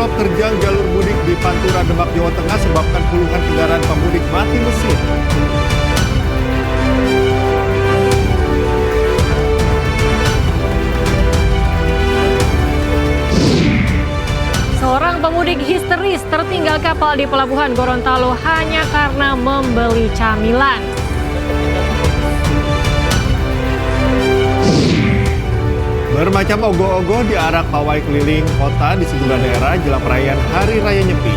rob terjang jalur mudik di Pantura, Demak, Jawa Tengah sebabkan puluhan kendaraan pemudik mati mesin. Seorang pemudik histeris tertinggal kapal di Pelabuhan Gorontalo hanya karena membeli camilan. Bermacam ogoh-ogoh diarak pawai keliling kota di sejumlah daerah jelang perayaan Hari Raya Nyepi.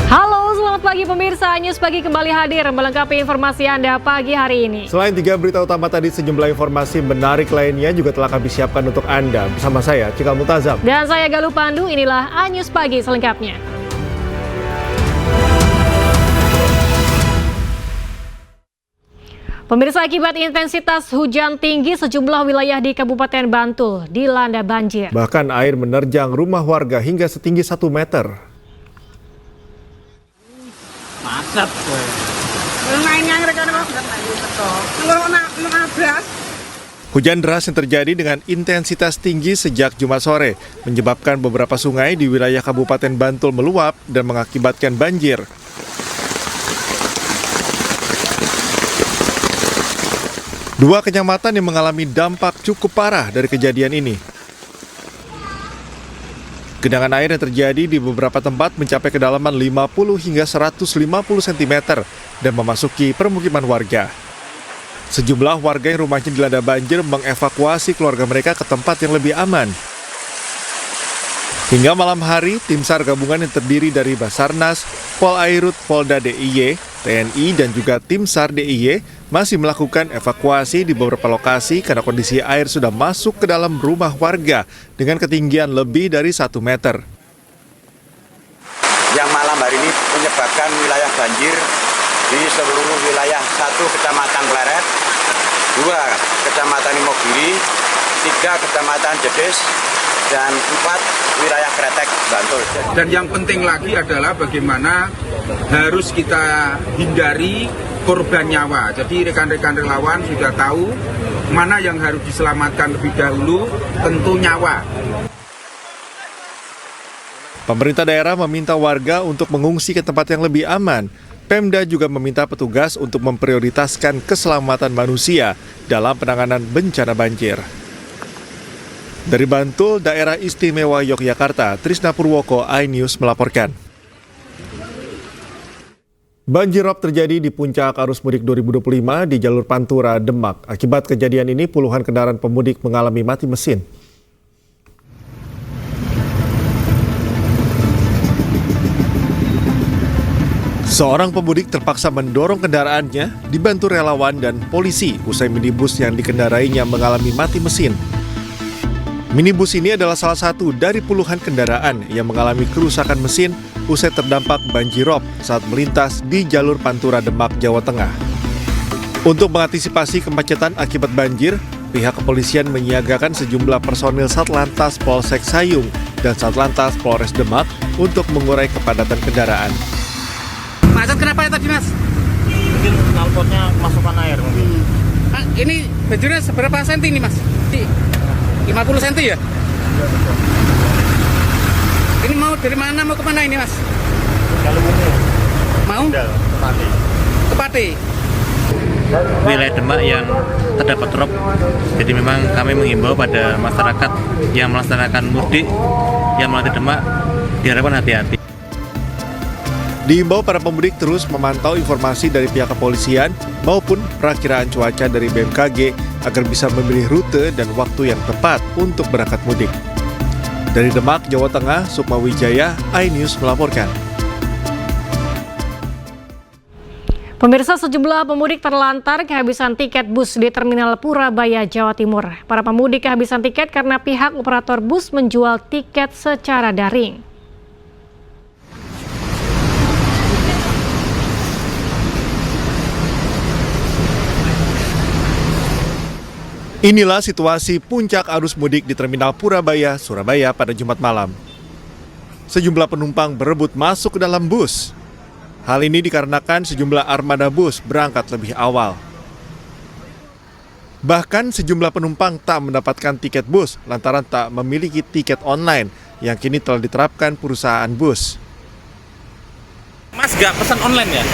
Halo, selamat pagi pemirsa. News Pagi kembali hadir melengkapi informasi Anda pagi hari ini. Selain 3 berita utama tadi, sejumlah informasi menarik lainnya juga telah kami siapkan untuk Anda. Bersama saya, Cikal Mutazam. Dan saya Galuh Pandu, inilah News Pagi selengkapnya. Pemirsa, akibat intensitas hujan tinggi, sejumlah wilayah di Kabupaten Bantul dilanda banjir. Bahkan air menerjang rumah warga hingga setinggi 1 meter. Macet. Hujan deras yang terjadi dengan intensitas tinggi sejak Jumat sore menyebabkan beberapa sungai di wilayah Kabupaten Bantul meluap dan mengakibatkan banjir. Dua kecamatan yang mengalami dampak cukup parah dari kejadian ini. Genangan air yang terjadi di beberapa tempat mencapai kedalaman 50 hingga 150 cm dan memasuki permukiman warga. Sejumlah warga yang rumahnya dilanda banjir mengevakuasi keluarga mereka ke tempat yang lebih aman. Hingga malam hari, tim SAR gabungan yang terdiri dari Basarnas, Polairut, Polda DIY, TNI, dan juga tim SAR DIY masih melakukan evakuasi di beberapa lokasi karena kondisi air sudah masuk ke dalam rumah warga dengan ketinggian lebih dari 1 meter. Yang malam hari ini menyebabkan wilayah banjir di seluruh wilayah 1 Kecamatan Pleret, 2 Kecamatan Imogiri, 3 Kecamatan Jedes, dan 4 wilayah Kretek, Bantul. Dan yang penting lagi adalah bagaimana harus kita hindari korban nyawa. Jadi rekan-rekan relawan sudah tahu mana yang harus diselamatkan lebih dahulu, tentu nyawa. Pemerintah daerah meminta warga untuk mengungsi ke tempat yang lebih aman. Pemda juga meminta petugas untuk memprioritaskan keselamatan manusia dalam penanganan bencana banjir. Dari Bantul, Daerah Istimewa Yogyakarta, Trisna Purwoko, iNews melaporkan. Banjir rob terjadi di puncak arus mudik 2025 di jalur Pantura, Demak. Akibat kejadian ini, puluhan kendaraan pemudik mengalami mati mesin. Seorang pemudik terpaksa mendorong kendaraannya dibantu relawan dan polisi usai minibus yang dikendarainya mengalami mati mesin. Minibus ini adalah salah satu dari puluhan kendaraan yang mengalami kerusakan mesin usai terdampak banjir rob saat melintas di jalur Pantura Demak, Jawa Tengah. Untuk mengantisipasi kemacetan akibat banjir, pihak kepolisian menyiagakan sejumlah personil Satlantas Polsek Sayung dan Satlantas Polres Demak untuk mengurai kepadatan kendaraan. Macet kenapa ya tadi, Mas? Mungkin knalpotnya kemasukan air mungkin. Pak, ini banjirnya seberapa senti nih, Mas? 50 cm ya? Ini mau dari mana, mau kemana ini, Mas? Kalau bumi Mau? Ke Pati. wilayah Demak yang terdapat rob, jadi memang kami menghimbau pada masyarakat yang melaksanakan mudik yang melalui Demak diharapkan hati-hati. Diimbau para pemudik terus memantau informasi dari pihak kepolisian maupun perakiraan cuaca dari BMKG agar bisa memilih rute dan waktu yang tepat untuk berangkat mudik. Dari Demak, Jawa Tengah, Sukma Wijaya, iNews melaporkan. Pemirsa, sejumlah pemudik terlantar kehabisan tiket bus di Terminal Purabaya, Jawa Timur. Para pemudik kehabisan tiket karena pihak operator bus menjual tiket secara daring. Inilah situasi puncak arus mudik di Terminal Purabaya, Surabaya pada Jumat malam. sejumlah penumpang berebut masuk ke dalam bus. Hal ini dikarenakan sejumlah armada bus berangkat lebih awal. Bahkan sejumlah penumpang tak mendapatkan tiket bus lantaran tak memiliki tiket online yang kini telah diterapkan perusahaan bus. Mas gak pesan online ya?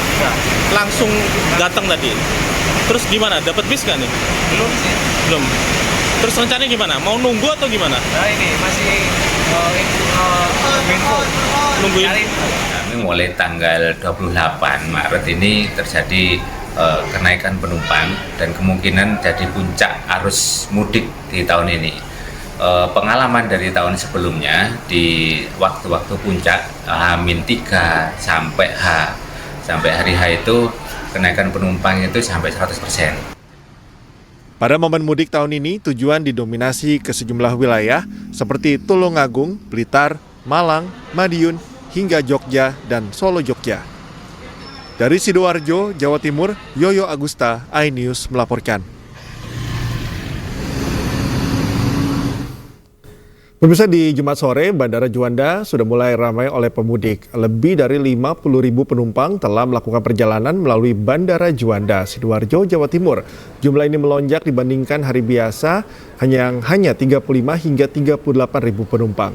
Langsung datang tadi. Terus gimana? Dapat bis gak nih? Belum sih. Belum. Terus rencananya gimana? Mau nunggu atau gimana? Nah ini masih info. Nungguin. Mulai tanggal 28 Maret ini terjadi kenaikan penumpang dan kemungkinan jadi puncak arus mudik di tahun ini. Pengalaman dari tahun sebelumnya di waktu-waktu puncak H-3 sampai hari H itu kenaikan penumpang itu sampai 100%. Pada momen mudik tahun ini, tujuan didominasi ke sejumlah wilayah seperti Tulungagung, Blitar, Malang, Madiun, hingga Jogja dan Solo Jogja. Dari Sidoarjo, Jawa Timur, Yoyo Agusta, iNews melaporkan. Pemirsa, di Jumat sore, Bandara Juanda sudah mulai ramai oleh pemudik. Lebih dari 50.000 penumpang telah melakukan perjalanan melalui Bandara Juanda, Sidoarjo, Jawa Timur. Jumlah ini melonjak dibandingkan hari biasa, hanya 35 hingga 38.000 penumpang.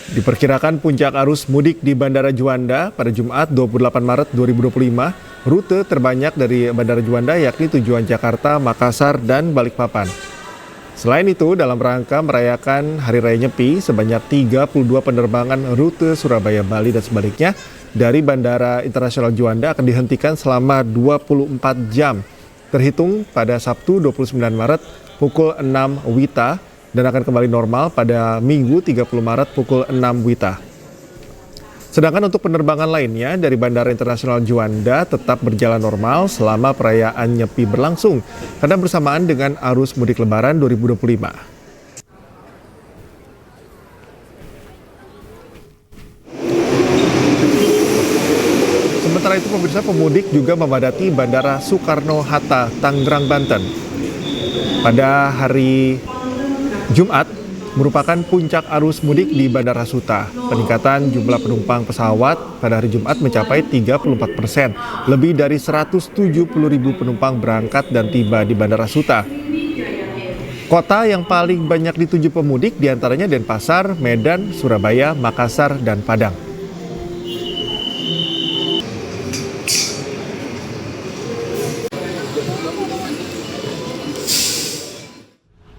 Diperkirakan puncak arus mudik di Bandara Juanda pada Jumat 28 Maret 2025. Rute terbanyak dari Bandara Juanda yakni tujuan Jakarta, Makassar, dan Balikpapan. Selain itu, dalam rangka merayakan Hari Raya Nyepi, sebanyak 32 penerbangan rute Surabaya, Bali, dan sebaliknya dari Bandara Internasional Juanda akan dihentikan selama 24 jam, terhitung pada Sabtu 29 Maret pukul 6 WITA dan akan kembali normal pada Minggu 30 Maret pukul 6 WITA. Sedangkan untuk penerbangan lainnya dari Bandara Internasional Juanda tetap berjalan normal selama perayaan Nyepi berlangsung karena bersamaan dengan arus mudik Lebaran 2025. Sementara itu, pemirsa, pemudik juga memadati Bandara Soekarno-Hatta, Tangerang, Banten. Pada hari Jumat merupakan puncak arus mudik di Bandara Suta. Peningkatan jumlah penumpang pesawat pada hari Jumat mencapai 34%. Lebih dari 170.000 penumpang berangkat dan tiba di Bandara Suta. Kota yang paling banyak dituju pemudik diantaranya Denpasar, Medan, Surabaya, Makassar, dan Padang.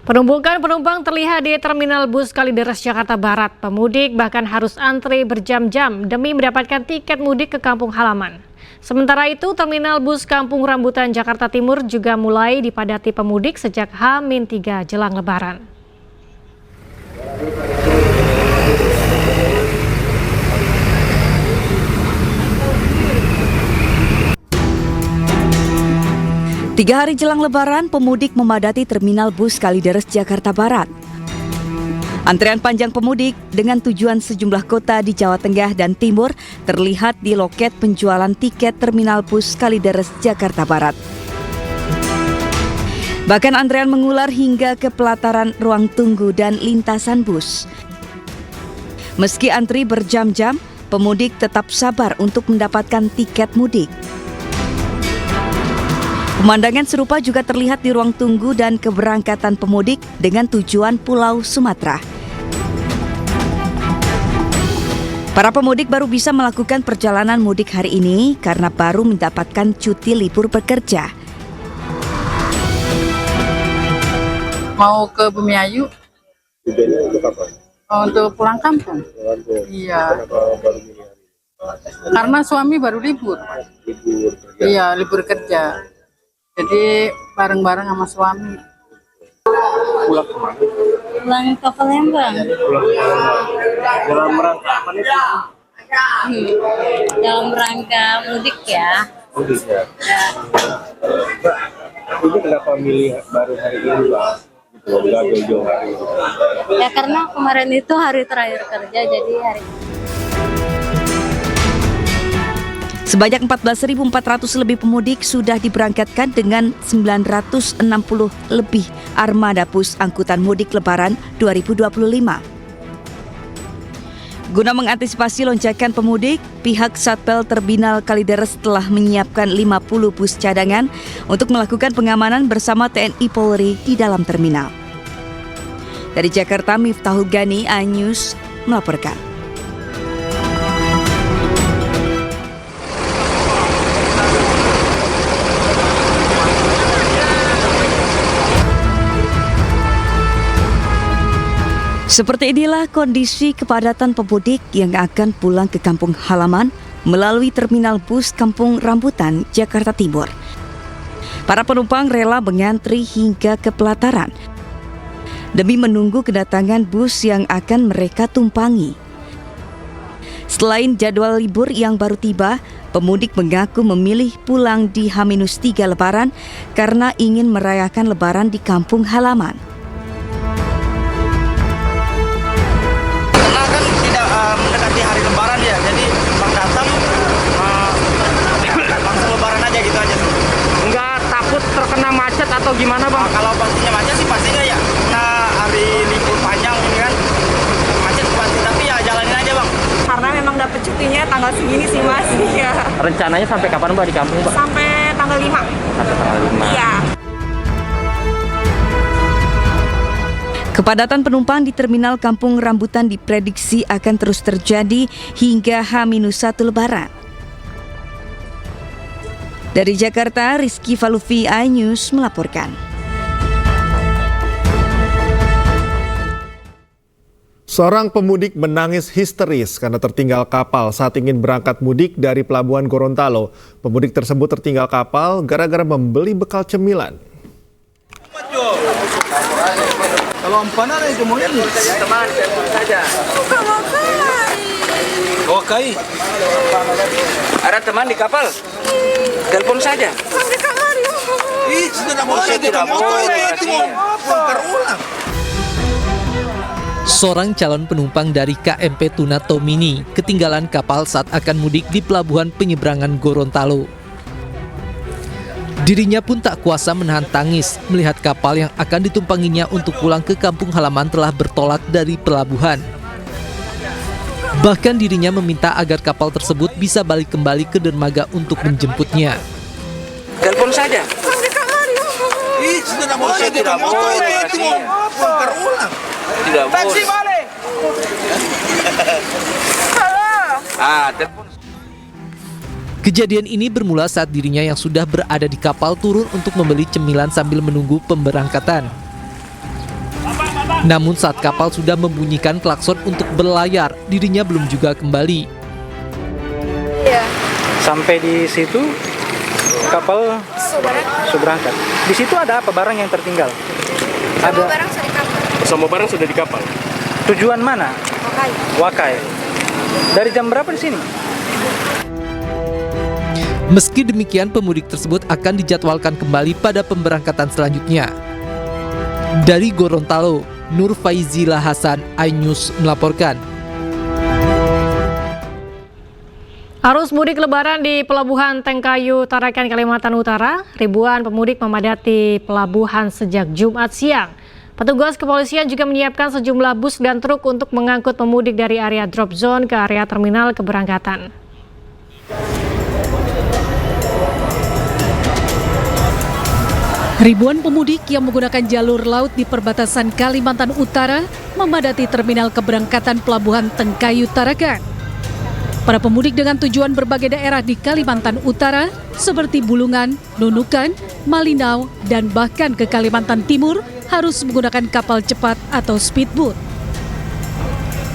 Penumpukan penumpang terlihat di Terminal Bus Kalideres, Jakarta Barat. Pemudik bahkan harus antri berjam-jam demi mendapatkan tiket mudik ke kampung halaman. Sementara itu, Terminal Bus Kampung Rambutan, Jakarta Timur juga mulai dipadati pemudik sejak H-3 jelang Lebaran. Tiga hari jelang Lebaran, pemudik memadati Terminal Bus Kalideres, Jakarta Barat. Antrean panjang pemudik dengan tujuan sejumlah kota di Jawa Tengah dan Timur terlihat di loket penjualan tiket Terminal Bus Kalideres, Jakarta Barat. Bahkan antrean mengular hingga ke pelataran ruang tunggu dan lintasan bus. Meski antri berjam-jam, pemudik tetap sabar untuk mendapatkan tiket mudik. Pemandangan serupa juga terlihat di ruang tunggu dan keberangkatan pemudik dengan tujuan Pulau Sumatera. Para pemudik baru bisa melakukan perjalanan mudik hari ini karena baru mendapatkan cuti libur bekerja. Mau ke Bumiayu. Untuk apa? Untuk pulang kampung. Iya. Karena suami baru libur. Iya, libur kerja. Jadi bareng-bareng sama suami. Pulang kemana? Pulang ke Palembang. Dalam rangka apa nih? Dalam rangka mudik ya. Mudik ya. Mbak, ini kenapa milih baru hari ini, Mbak? Enggak jauh-jauh hari. Ya karena kemarin itu hari terakhir kerja, jadi hari. Sebanyak 14.400 lebih pemudik sudah diberangkatkan dengan 960 lebih armada bus angkutan mudik Lebaran 2025. Guna mengantisipasi lonjakan pemudik, pihak Satpel Terminal Kalideres telah menyiapkan 50 bus cadangan untuk melakukan pengamanan bersama TNI Polri di dalam terminal. Dari Jakarta, Miftahul Gani, iNews melaporkan. Seperti inilah kondisi kepadatan pemudik yang akan pulang ke kampung halaman melalui terminal bus Kampung Rambutan, Jakarta Timur. Para penumpang rela mengantri hingga ke pelataran demi menunggu kedatangan bus yang akan mereka tumpangi. Selain jadwal libur yang baru tiba, pemudik mengaku memilih pulang di H-3 Lebaran karena ingin merayakan Lebaran di kampung halaman. Mendekati hari Lebaran ya, jadi bang datang langsung Lebaran aja gitu aja. Nggak takut terkena macet atau gimana bang? Kalau pastinya macet sih pastinya ya, nah hari libur panjang ini kan macet pasti, tapi ya jalanin aja bang. Karena memang dapat cutinya tanggal segini sih mas. Ya. Rencananya sampai kapan mbak di kampung mbak? Sampai tanggal 5. Sampai tanggal 5. Iya. Kepadatan penumpang di terminal Kampung Rambutan diprediksi akan terus terjadi hingga H-1 Lebaran. Dari Jakarta, Rizky Falufi, iNews melaporkan. Seorang pemudik menangis histeris karena tertinggal kapal saat ingin berangkat mudik dari Pelabuhan Gorontalo. Pemudik tersebut tertinggal kapal gara-gara membeli bekal cemilan. Kalau empana itu mau ini teman telepon saja. Oke. Ada teman di kapal. Telepon saja. Di kamar ya. Ih, sudah boleh tidak itu berulang. Seorang calon penumpang dari KMP Tunato Mini ketinggalan kapal saat akan mudik di Pelabuhan Penyeberangan Gorontalo. Dirinya pun tak kuasa menahan tangis melihat kapal yang akan ditumpanginya untuk pulang ke kampung halaman telah bertolak dari pelabuhan. Bahkan dirinya meminta agar kapal tersebut bisa balik kembali ke dermaga untuk menjemputnya. Telepon saja. Di kamar ya. Ih, sudah boleh tidak itu berulang. Tidak boleh. Taksi balik. Halo. Telepon. Kejadian ini bermula saat dirinya yang sudah berada di kapal turun untuk membeli cemilan sambil menunggu pemberangkatan. Namun saat kapal sudah membunyikan klakson untuk berlayar, dirinya belum juga kembali. Iya. Sampai di situ kapal sudah berangkat. Di situ ada apa barang yang tertinggal? Ada barang sudah di kapal. Semua barang sudah di kapal. Tujuan mana? Wakai. Dari jam berapa di sini? Meski demikian, pemudik tersebut akan dijadwalkan kembali pada pemberangkatan selanjutnya. Dari Gorontalo, Nur Faizila Hasan, iNews melaporkan. Arus mudik Lebaran di Pelabuhan Tengkayu, Tarakan, Kalimantan Utara, ribuan pemudik memadati pelabuhan sejak Jumat siang. Petugas kepolisian juga menyiapkan sejumlah bus dan truk untuk mengangkut pemudik dari area drop zone ke area terminal keberangkatan. Ribuan pemudik yang menggunakan jalur laut di perbatasan Kalimantan Utara memadati terminal keberangkatan Pelabuhan Tengkayu, Tarakan. Para pemudik dengan tujuan berbagai daerah di Kalimantan Utara seperti Bulungan, Nunukan, Malinau, dan bahkan ke Kalimantan Timur harus menggunakan kapal cepat atau speedboat.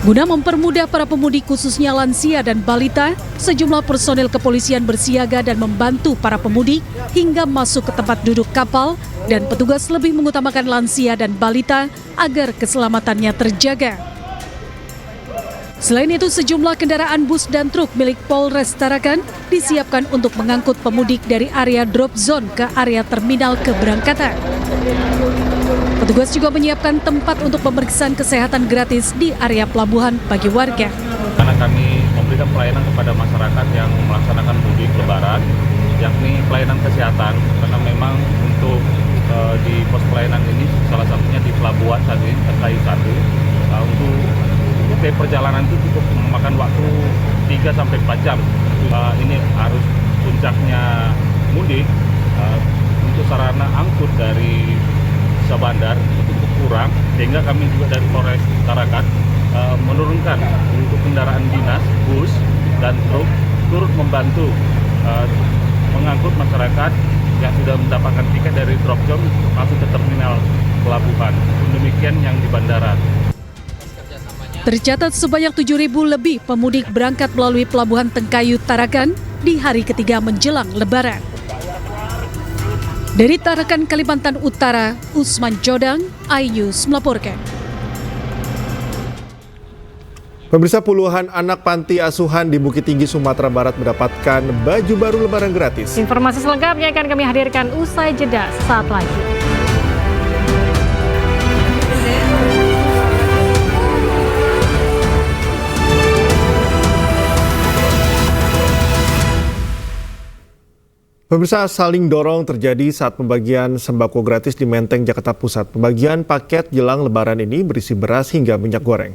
Guna mempermudah para pemudik khususnya lansia dan balita, sejumlah personel kepolisian bersiaga dan membantu para pemudik hingga masuk ke tempat duduk kapal dan petugas lebih mengutamakan lansia dan balita agar keselamatannya terjaga. Selain itu, sejumlah kendaraan bus dan truk milik Polres Tarakan disiapkan untuk mengangkut pemudik dari area drop zone ke area terminal keberangkatan. Petugas juga menyiapkan tempat untuk pemeriksaan kesehatan gratis di area pelabuhan bagi warga. Karena kami memberikan pelayanan kepada masyarakat yang melaksanakan mudik lebaran, yakni pelayanan kesehatan, karena memang untuk di pos pelayanan ini salah satunya di pelabuhan saat ini Tengkayu 1, untuk perjalanan itu cukup memakan waktu 3-4 jam. Ini arus puncaknya mudik, untuk sarana angkut dari Sabandar itu cukup kurang, sehingga kami juga dari Polres Tarakan menurunkan untuk kendaraan dinas, bus dan truk turut membantu mengangkut masyarakat yang sudah mendapatkan tiket dari drop zone masuk ke terminal pelabuhan. Demikian yang di bandara. Tercatat sebanyak 7.000 lebih pemudik berangkat melalui pelabuhan Tengkayu Tarakan di hari ketiga menjelang Lebaran. Dari Tarakan, Kalimantan Utara, Usman Jodang, iNews melaporkan. Pemirsa, puluhan anak panti asuhan di Bukit Tinggi, Sumatera Barat mendapatkan baju baru lebaran gratis. Informasi selengkapnya akan kami hadirkan usai jeda saat lagi. Pemirsa, saling dorong terjadi saat pembagian sembako gratis di Menteng, Jakarta Pusat. Pembagian paket jelang lebaran ini berisi beras hingga minyak goreng.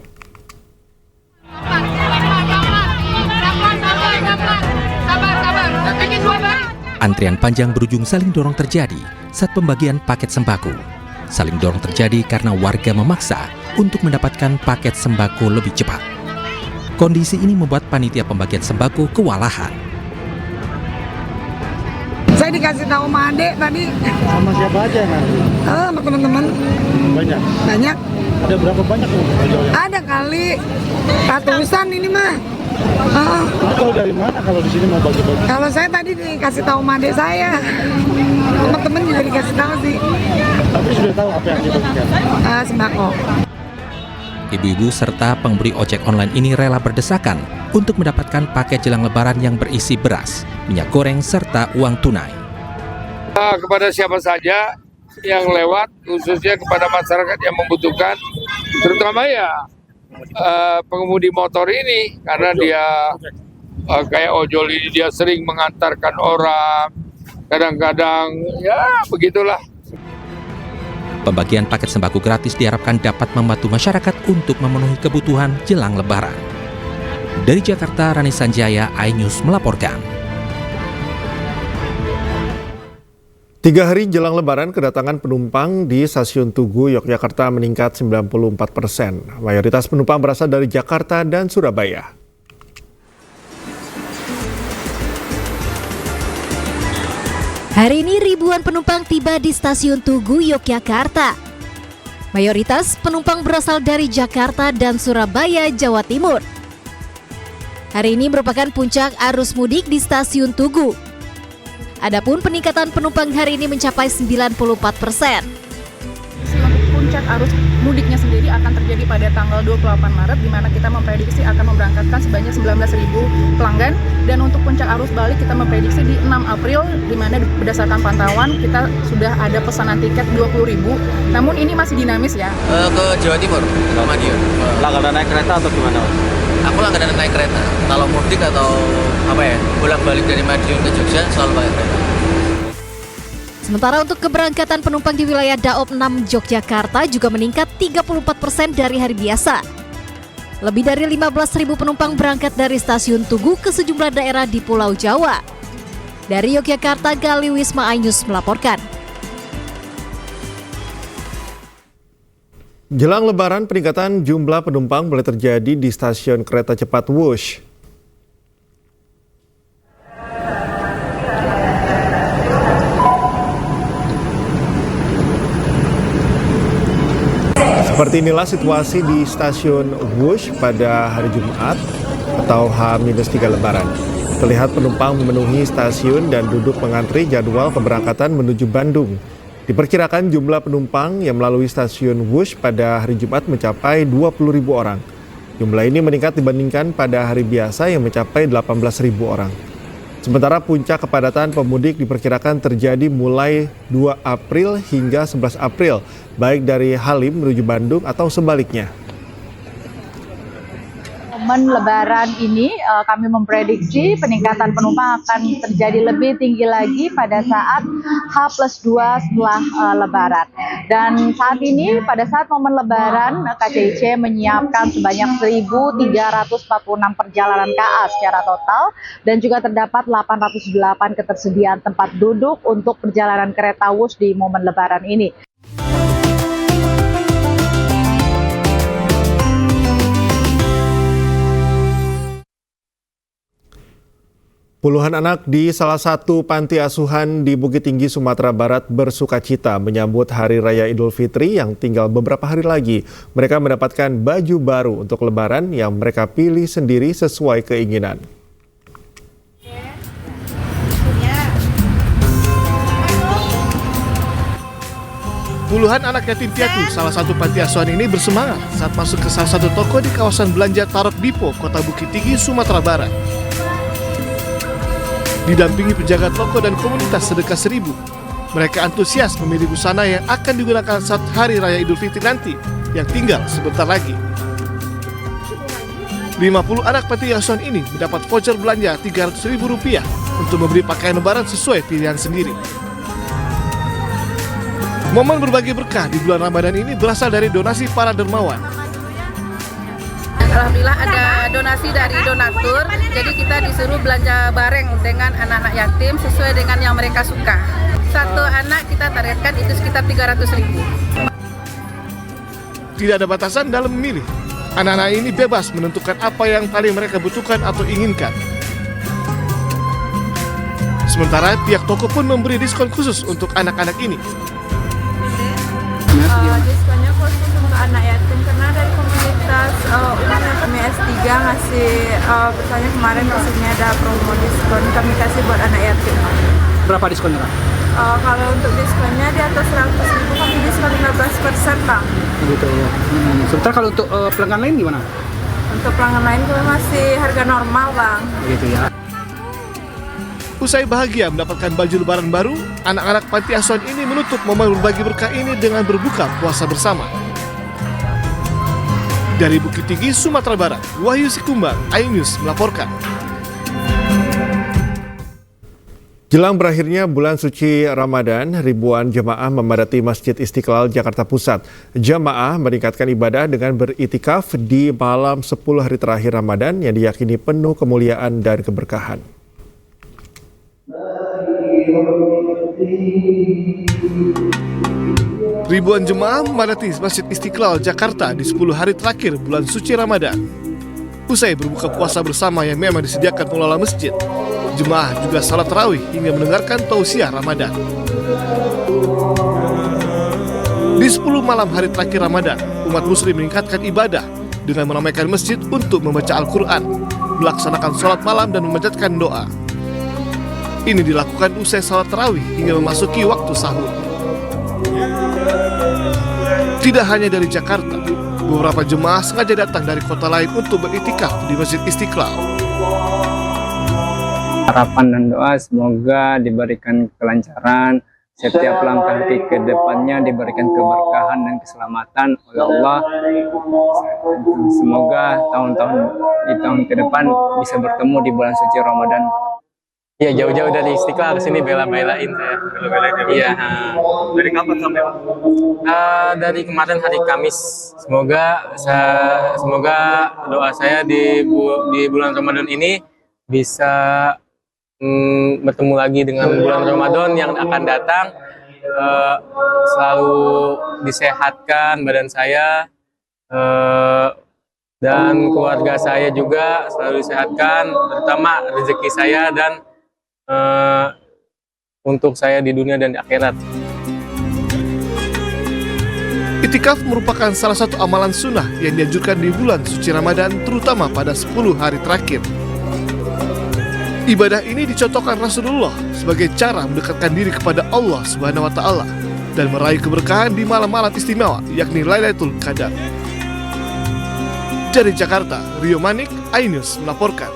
Antrian panjang berujung saling dorong terjadi saat pembagian paket sembako. Saling dorong terjadi karena warga memaksa untuk mendapatkan paket sembako lebih cepat. Kondisi ini membuat panitia pembagian sembako kewalahan. Saya dikasih tahu sama adek tadi. Sama siapa aja nanti? Sama teman-teman. Banyak? Banyak. Ada berapa banyak? Ada kali ratusan ini mah. Kalau dari mana kalau di sini mau bagi-bagi? Kalau saya tadi dikasih tahu sama adik saya. Teman-teman juga dikasih tahu sih. Tapi sudah tahu apa yang dibagikan? Sembako. Ibu-ibu serta pengemudi ojek online ini rela berdesakan untuk mendapatkan paket jelang lebaran yang berisi beras, minyak goreng, serta uang tunai. Kepada siapa saja yang lewat, khususnya kepada masyarakat yang membutuhkan, terutama ya pengemudi motor ini, karena dia kayak ojol ini dia sering mengantarkan orang, kadang-kadang ya begitulah. Pembagian paket sembako gratis diharapkan dapat membantu masyarakat untuk memenuhi kebutuhan jelang lebaran. Dari Jakarta, Rani Sanjaya, iNews melaporkan. 3 hari jelang lebaran, kedatangan penumpang di Stasiun Tugu, Yogyakarta meningkat 94%. Mayoritas penumpang berasal dari Jakarta dan Surabaya. Hari ini ribuan penumpang tiba di Stasiun Tugu, Yogyakarta. Mayoritas penumpang berasal dari Jakarta dan Surabaya, Jawa Timur. Hari ini merupakan puncak arus mudik di Stasiun Tugu. Adapun peningkatan penumpang hari ini mencapai 94%. Puncak arus mudiknya sendiri akan terjadi pada tanggal 28 Maret, di mana kita memprediksi akan memberangkatkan sebanyak 19.000 pelanggan, dan untuk puncak arus balik kita memprediksi di 6 April, di mana berdasarkan pantauan kita sudah ada pesanan tiket 20.000. Namun ini masih dinamis ya. Ke Jawa Timur, ke Madiun. Langganan naik kereta atau gimana? Aku langganan naik kereta. Kalau mudik atau bolak-balik dari Madiun ke Jogja selalu pakai kereta. Sementara untuk keberangkatan penumpang di wilayah Daop 6 Yogyakarta juga meningkat 34% dari hari biasa. Lebih dari 15.000 penumpang berangkat dari Stasiun Tugu ke sejumlah daerah di Pulau Jawa. Dari Yogyakarta, Gali Wisma, iNews melaporkan. Jelang lebaran, peningkatan jumlah penumpang mulai terjadi di stasiun kereta cepat Wush. Seperti inilah situasi di stasiun Wush pada hari Jumat atau H-3 Lebaran. Terlihat penumpang memenuhi stasiun dan duduk mengantri jadwal keberangkatan menuju Bandung. Diperkirakan jumlah penumpang yang melalui stasiun Wush pada hari Jumat mencapai 20.000 orang. Jumlah ini meningkat dibandingkan pada hari biasa yang mencapai 18.000 orang. Sementara puncak kepadatan pemudik diperkirakan terjadi mulai 2 April hingga 11 April, baik dari Halim menuju Bandung atau sebaliknya. Momen Lebaran ini kami memprediksi peningkatan penumpang akan terjadi lebih tinggi lagi pada saat H+2 setelah Lebaran. Dan saat ini pada saat momen Lebaran KCIC menyiapkan sebanyak 1.346 perjalanan KA secara total dan juga terdapat 808 ketersediaan tempat duduk untuk perjalanan kereta Wush di momen Lebaran ini. Puluhan anak di salah satu panti asuhan di Bukit Tinggi, Sumatera Barat bersukacita menyambut Hari Raya Idul Fitri yang tinggal beberapa hari lagi. Mereka mendapatkan baju baru untuk Lebaran yang mereka pilih sendiri sesuai keinginan. Puluhan anak yatim piatu salah satu panti asuhan ini bersemangat saat masuk ke salah satu toko di kawasan belanja Tarok Dipo, Kota Bukit Tinggi, Sumatera Barat. Didampingi penjaga toko dan komunitas sedekah 1.000, mereka antusias memilih busana yang akan digunakan saat Hari Raya Idul Fitri nanti yang tinggal sebentar lagi. 50 anak panti asuhan ini mendapat voucher belanja Rp300.000 untuk membeli pakaian lebaran sesuai pilihan sendiri. Momen berbagi berkah di bulan Ramadan ini berasal dari donasi para dermawan. Alhamdulillah ada donasi dari donatur, jadi kita disuruh belanja bareng dengan anak-anak yatim sesuai dengan yang mereka suka. Satu anak kita targetkan itu sekitar 300.000. Tidak ada batasan dalam memilih. Anak-anak ini bebas menentukan apa yang paling mereka butuhkan atau inginkan. Sementara pihak toko pun memberi diskon khusus untuk anak-anak ini. Diskonnya khusus untuk anak yatim karena dari komunitas kami S3 ngasih misalnya kemarin maksudnya ada promo diskon kami kasih buat anak yatim. Berapa diskonnya? Kalau untuk diskonnya di atas 100.000 kami diskon 15%, Bang. Gitu ya. Sebentar kalau untuk pelanggan lain gimana? Untuk pelanggan lain kami masih harga normal, Bang. Gitu ya. Usai bahagia mendapatkan baju lebaran baru, anak-anak panti asuhan ini menutup momen berbagi berkah ini dengan berbuka puasa bersama. Dari Bukit Tinggi, Sumatera Barat, Wahyu Sikumbang, iNews melaporkan. Jelang berakhirnya bulan suci Ramadan, ribuan jemaah memadati Masjid Istiqlal, Jakarta Pusat. Jemaah meningkatkan ibadah dengan beritikaf di malam 10 hari terakhir Ramadan yang diyakini penuh kemuliaan dan keberkahan. Ribuan jemaah memadati Masjid Istiqlal, Jakarta di 10 hari terakhir bulan suci Ramadan. Usai berbuka puasa bersama yang memang disediakan pengelola masjid, jemaah juga salat tarawih hingga mendengarkan tausiah Ramadan. Di 10 malam hari terakhir Ramadan, umat muslim meningkatkan ibadah dengan meramaikan masjid untuk membaca Al-Quran, melaksanakan sholat malam dan memanjatkan doa. Ini dilakukan usai salat tarawih hingga memasuki waktu sahur. Tidak hanya dari Jakarta, beberapa jemaah sengaja datang dari kota lain untuk beritikaf di Masjid Istiqlal. Harapan dan doa semoga diberikan kelancaran, setiap langkah ke depannya diberikan keberkahan dan keselamatan oleh Allah. Semoga di tahun ke depan bisa bertemu di bulan suci Ramadan. Ya, jauh-jauh dari Istiqlal ke sini bela-belain saya. Iya. Dari kapan sampai? Dari kemarin hari Kamis. Semoga doa saya di bulan Ramadan ini bisa bertemu lagi dengan bulan Ramadan yang akan datang. Selalu disehatkan badan saya dan keluarga saya juga selalu disehatkan, terutama rezeki saya dan untuk saya di dunia dan di akhirat. Itikaf merupakan salah satu amalan sunnah yang dianjurkan di bulan suci Ramadan, terutama pada 10 hari terakhir. Ibadah ini dicontohkan Rasulullah sebagai cara mendekatkan diri kepada Allah Subhanahu wa Ta'ala dan meraih keberkahan di malam-malam istimewa, yakni Lailatul Qadar. Dari Jakarta, Rio Manik, iNews melaporkan.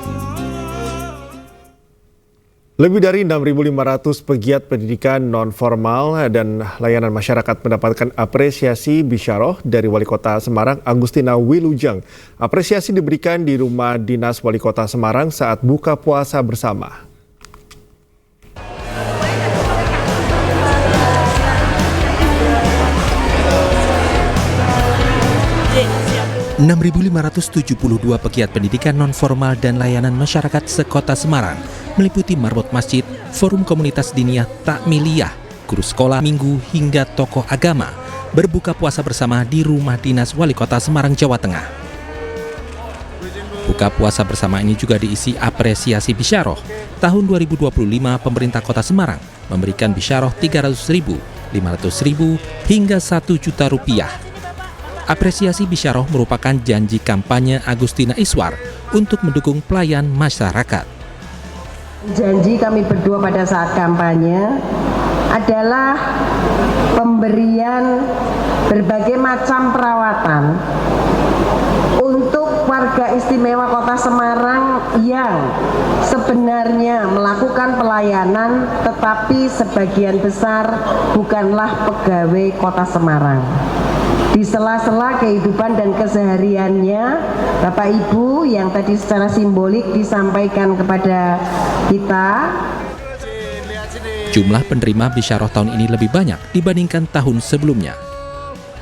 Lebih dari 6.500 pegiat pendidikan non-formal dan layanan masyarakat mendapatkan apresiasi bisyarah dari Wali Kota Semarang, Agustina Wilujeng. Apresiasi diberikan di Rumah Dinas Wali Kota Semarang saat buka puasa bersama. (6.572) pegiat pendidikan non-formal dan layanan masyarakat sekota Semarang meliputi marbot masjid, forum komunitas diniyah takmiliyah, guru sekolah minggu hingga tokoh agama berbuka puasa bersama di Rumah Dinas Wali Kota Semarang, Jawa Tengah. Buka puasa bersama ini juga diisi apresiasi bisyarah. Tahun 2025 pemerintah Kota Semarang memberikan bisyarah 300.000, 500.000 hingga 1 juta rupiah. Apresiasi bisyarah merupakan janji kampanye Agustina Iswar untuk mendukung pelayan masyarakat. Janji kami berdua pada saat kampanye adalah pemberian berbagai macam perawatan untuk warga istimewa Kota Semarang yang sebenarnya melakukan pelayanan tetapi sebagian besar bukanlah pegawai Kota Semarang. Di sela-sela kehidupan dan kesehariannya, Bapak Ibu yang tadi secara simbolik disampaikan kepada kita. Jumlah penerima bisyarah tahun ini lebih banyak dibandingkan tahun sebelumnya.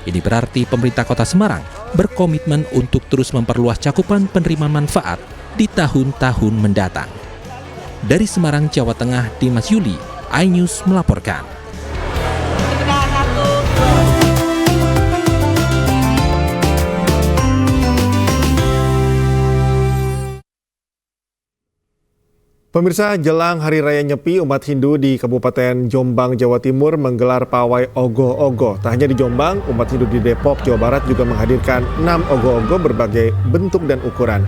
Ini berarti pemerintah Kota Semarang berkomitmen untuk terus memperluas cakupan penerima manfaat di tahun-tahun mendatang. Dari Semarang, Jawa Tengah, Dimas Yuli, iNews melaporkan. Pemirsa, jelang Hari Raya Nyepi, umat Hindu di Kabupaten Jombang, Jawa Timur menggelar pawai ogoh-ogoh. Tak hanya di Jombang, umat Hindu di Depok, Jawa Barat juga menghadirkan 6 ogoh-ogoh berbagai bentuk dan ukuran.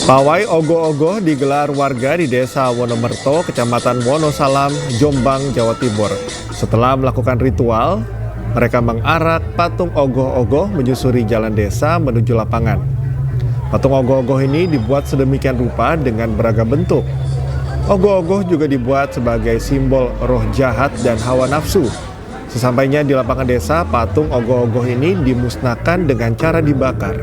Pawai ogoh-ogoh digelar warga di Desa Wonomerto, Kecamatan Wonosalam, Jombang, Jawa Timur. Setelah melakukan ritual, mereka mengarak patung ogoh-ogoh menyusuri jalan desa menuju lapangan. Patung ogoh-ogoh ini dibuat sedemikian rupa dengan beragam bentuk. Ogoh-ogoh juga dibuat sebagai simbol roh jahat dan hawa nafsu. Sesampainya di lapangan desa, patung ogoh-ogoh ini dimusnahkan dengan cara dibakar.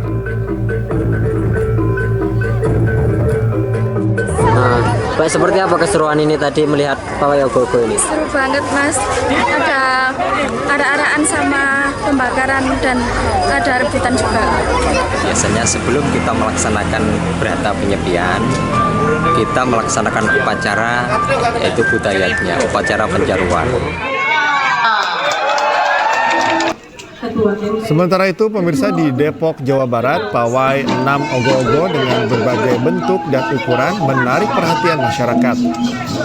Pak, seperti apa keseruan ini tadi melihat pawai ogoh-ogoh ini? Seru banget, Mas. Ada arahan sama pembakaran dan ada rebutan juga. Biasanya sebelum kita melaksanakan berata penyepian, kita melaksanakan upacara, yaitu budayatnya, upacara penjaruan. Sementara itu, pemirsa, di Depok, Jawa Barat, pawai 6 ogoh-ogoh dengan berbagai bentuk dan ukuran menarik perhatian masyarakat.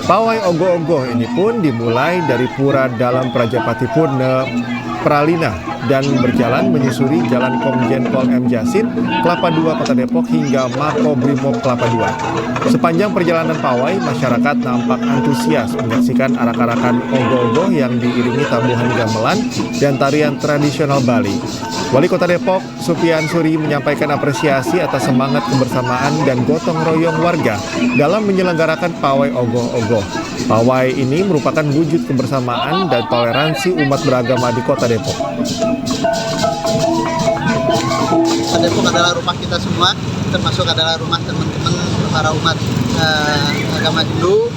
Pawai ogoh-ogoh ini pun dimulai dari Pura Dalam Prajapati Purna Pralina dan berjalan menyusuri Jalan Komjen Pol M. Jasin, Kelapa II, Kota Depok hingga Makobrimob Kelapa II. Sepanjang perjalanan pawai, masyarakat nampak antusias menyaksikan arak-arakan ogoh-ogoh yang diiringi tabuhan gamelan dan tarian tradisional Bali. Wali Kota Depok, Supian Suri, menyampaikan apresiasi atas semangat kebersamaan dan gotong royong warga dalam menyelenggarakan pawai ogoh-ogoh. Pawai ini merupakan wujud kebersamaan dan toleransi umat beragama di Kota Depok. Depok adalah rumah kita semua, termasuk adalah rumah teman-teman para umat agama Hindu.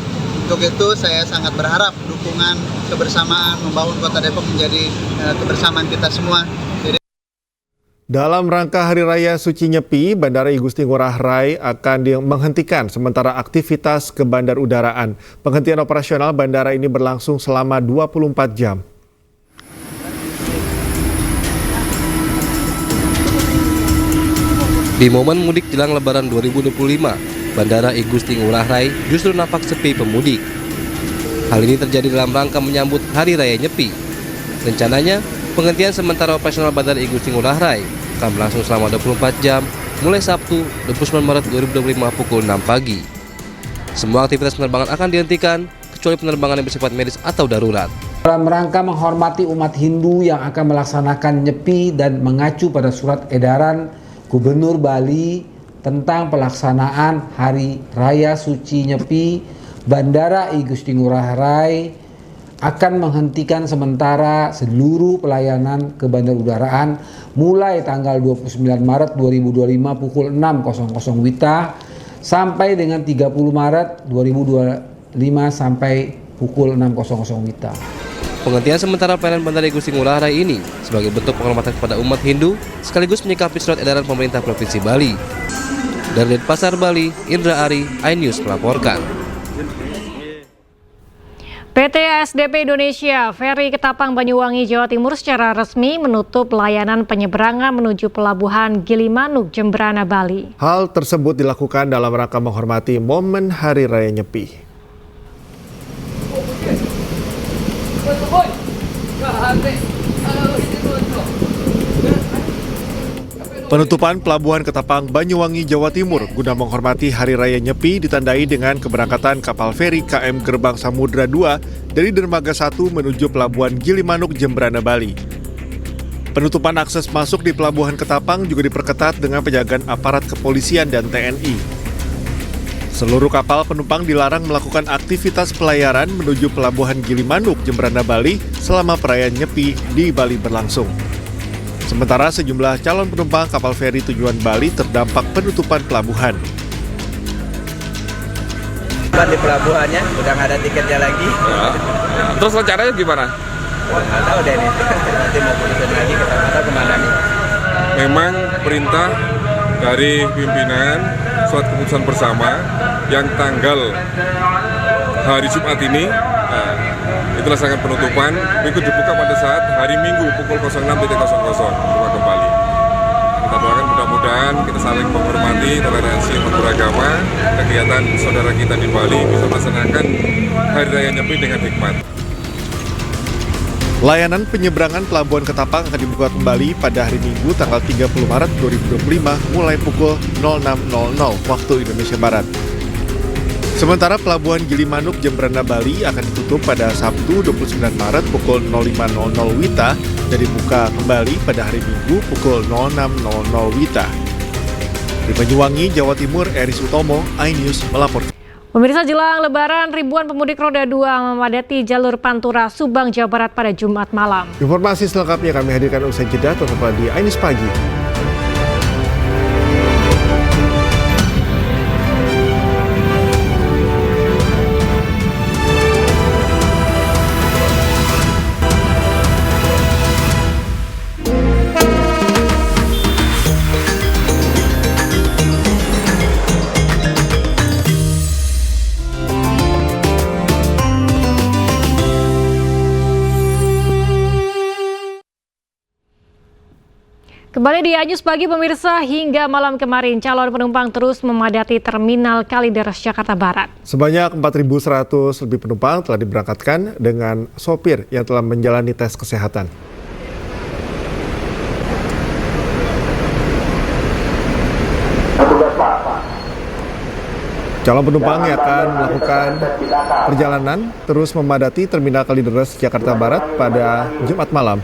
Untuk itu saya sangat berharap dukungan kebersamaan membangun Kota Depok menjadi kebersamaan kita semua. Dalam rangka Hari Raya Suci Nyepi, Bandara I Gusti Ngurah Rai akan menghentikan sementara aktivitas ke bandar udaraan. Penghentian operasional bandara ini berlangsung selama 24 jam. Di momen mudik jelang Lebaran 2025, Bandara I Gusti Ngurah Rai justru nampak sepi pemudik. Hal ini terjadi dalam rangka menyambut Hari Raya Nyepi. Rencananya, penghentian sementara operasional Bandara I Gusti Ngurah Rai akan berlangsung selama 24 jam mulai Sabtu 29 Maret 2025 pukul 6 pagi. Semua aktivitas penerbangan akan dihentikan kecuali penerbangan yang bersifat medis atau darurat. Dalam rangka menghormati umat Hindu yang akan melaksanakan Nyepi dan mengacu pada surat edaran Gubernur Bali tentang pelaksanaan Hari Raya Suci Nyepi, Bandara I Gusti Ngurah Rai akan menghentikan sementara seluruh pelayanan ke bandar udaraan mulai tanggal 29 Maret 2025 pukul 6.00 WITA sampai dengan 30 Maret 2025 sampai pukul 6.00 WITA. Penghentian sementara pelayanan Bandara I Gusti Ngurah Rai ini sebagai bentuk penghormatan kepada umat Hindu sekaligus menyikapi surat edaran pemerintah Provinsi Bali. Dari Denpasar, Bali, Indra Ari, iNews melaporkan. PT ASDP Indonesia Ferry Ketapang Banyuwangi, Jawa Timur secara resmi menutup layanan penyeberangan menuju Pelabuhan Gilimanuk, Jemberana, Bali. Hal tersebut dilakukan dalam rangka menghormati momen Hari Raya Nyepi. Penutupan Pelabuhan Ketapang Banyuwangi, Jawa Timur guna menghormati Hari Raya Nyepi ditandai dengan keberangkatan kapal feri KM Gerbang Samudra 2 dari Dermaga 1 menuju Pelabuhan Gilimanuk, Jemberana, Bali. Penutupan akses masuk di Pelabuhan Ketapang juga diperketat dengan penjagaan aparat kepolisian dan TNI. Seluruh kapal penumpang dilarang melakukan aktivitas pelayaran menuju Pelabuhan Gilimanuk, Jemberana, Bali selama perayaan Nyepi di Bali berlangsung. Sementara sejumlah calon penumpang kapal feri tujuan Bali terdampak penutupan pelabuhan. Di pelabuhannya udah nggak ada tiketnya lagi. Ya. Terus rencananya gimana? Nggak tahu deh nih. Nanti mau putusin lagi kita nggak tahu kemana nih. Memang perintah dari pimpinan surat keputusan bersama yang tanggal hari Jumat ini. Itu laksanakan penutupan, berikut dibuka pada saat hari Minggu pukul 06.00 buka kembali. Kita doakan mudah-mudahan kita saling menghormati toleransi umat beragama, kegiatan saudara kita di Bali bisa melaksanakan Hari Raya Nyepi dengan hikmat. Layanan penyeberangan Pelabuhan Ketapang akan dibuka kembali pada hari Minggu tanggal 30 Maret 2025 mulai pukul 06.00 waktu Indonesia Barat. Sementara Pelabuhan Gilimanuk, Jemberana, Bali akan ditutup pada Sabtu 29 Maret pukul 05.00 WITA dan dibuka kembali pada hari Minggu pukul 06.00 WITA. Di Banyuwangi, Jawa Timur, Eris Utomo, iNews melaporkan. Pemirsa, jelang Lebaran, ribuan pemudik roda 2 memadati jalur Pantura, Subang, Jawa Barat pada Jumat malam. Informasi selengkapnya kami hadirkan usai jeda, tetaplah di iNews Pagi. Kembali di iNews Pagi, pemirsa, hingga malam kemarin calon penumpang terus memadati Terminal Kalideres, Jakarta Barat. Sebanyak 4.100 lebih penumpang telah diberangkatkan dengan sopir yang telah menjalani tes kesehatan. Calon penumpang yang akan melakukan perjalanan terus memadati Terminal Kalideres, Jakarta Barat pada Jumat malam.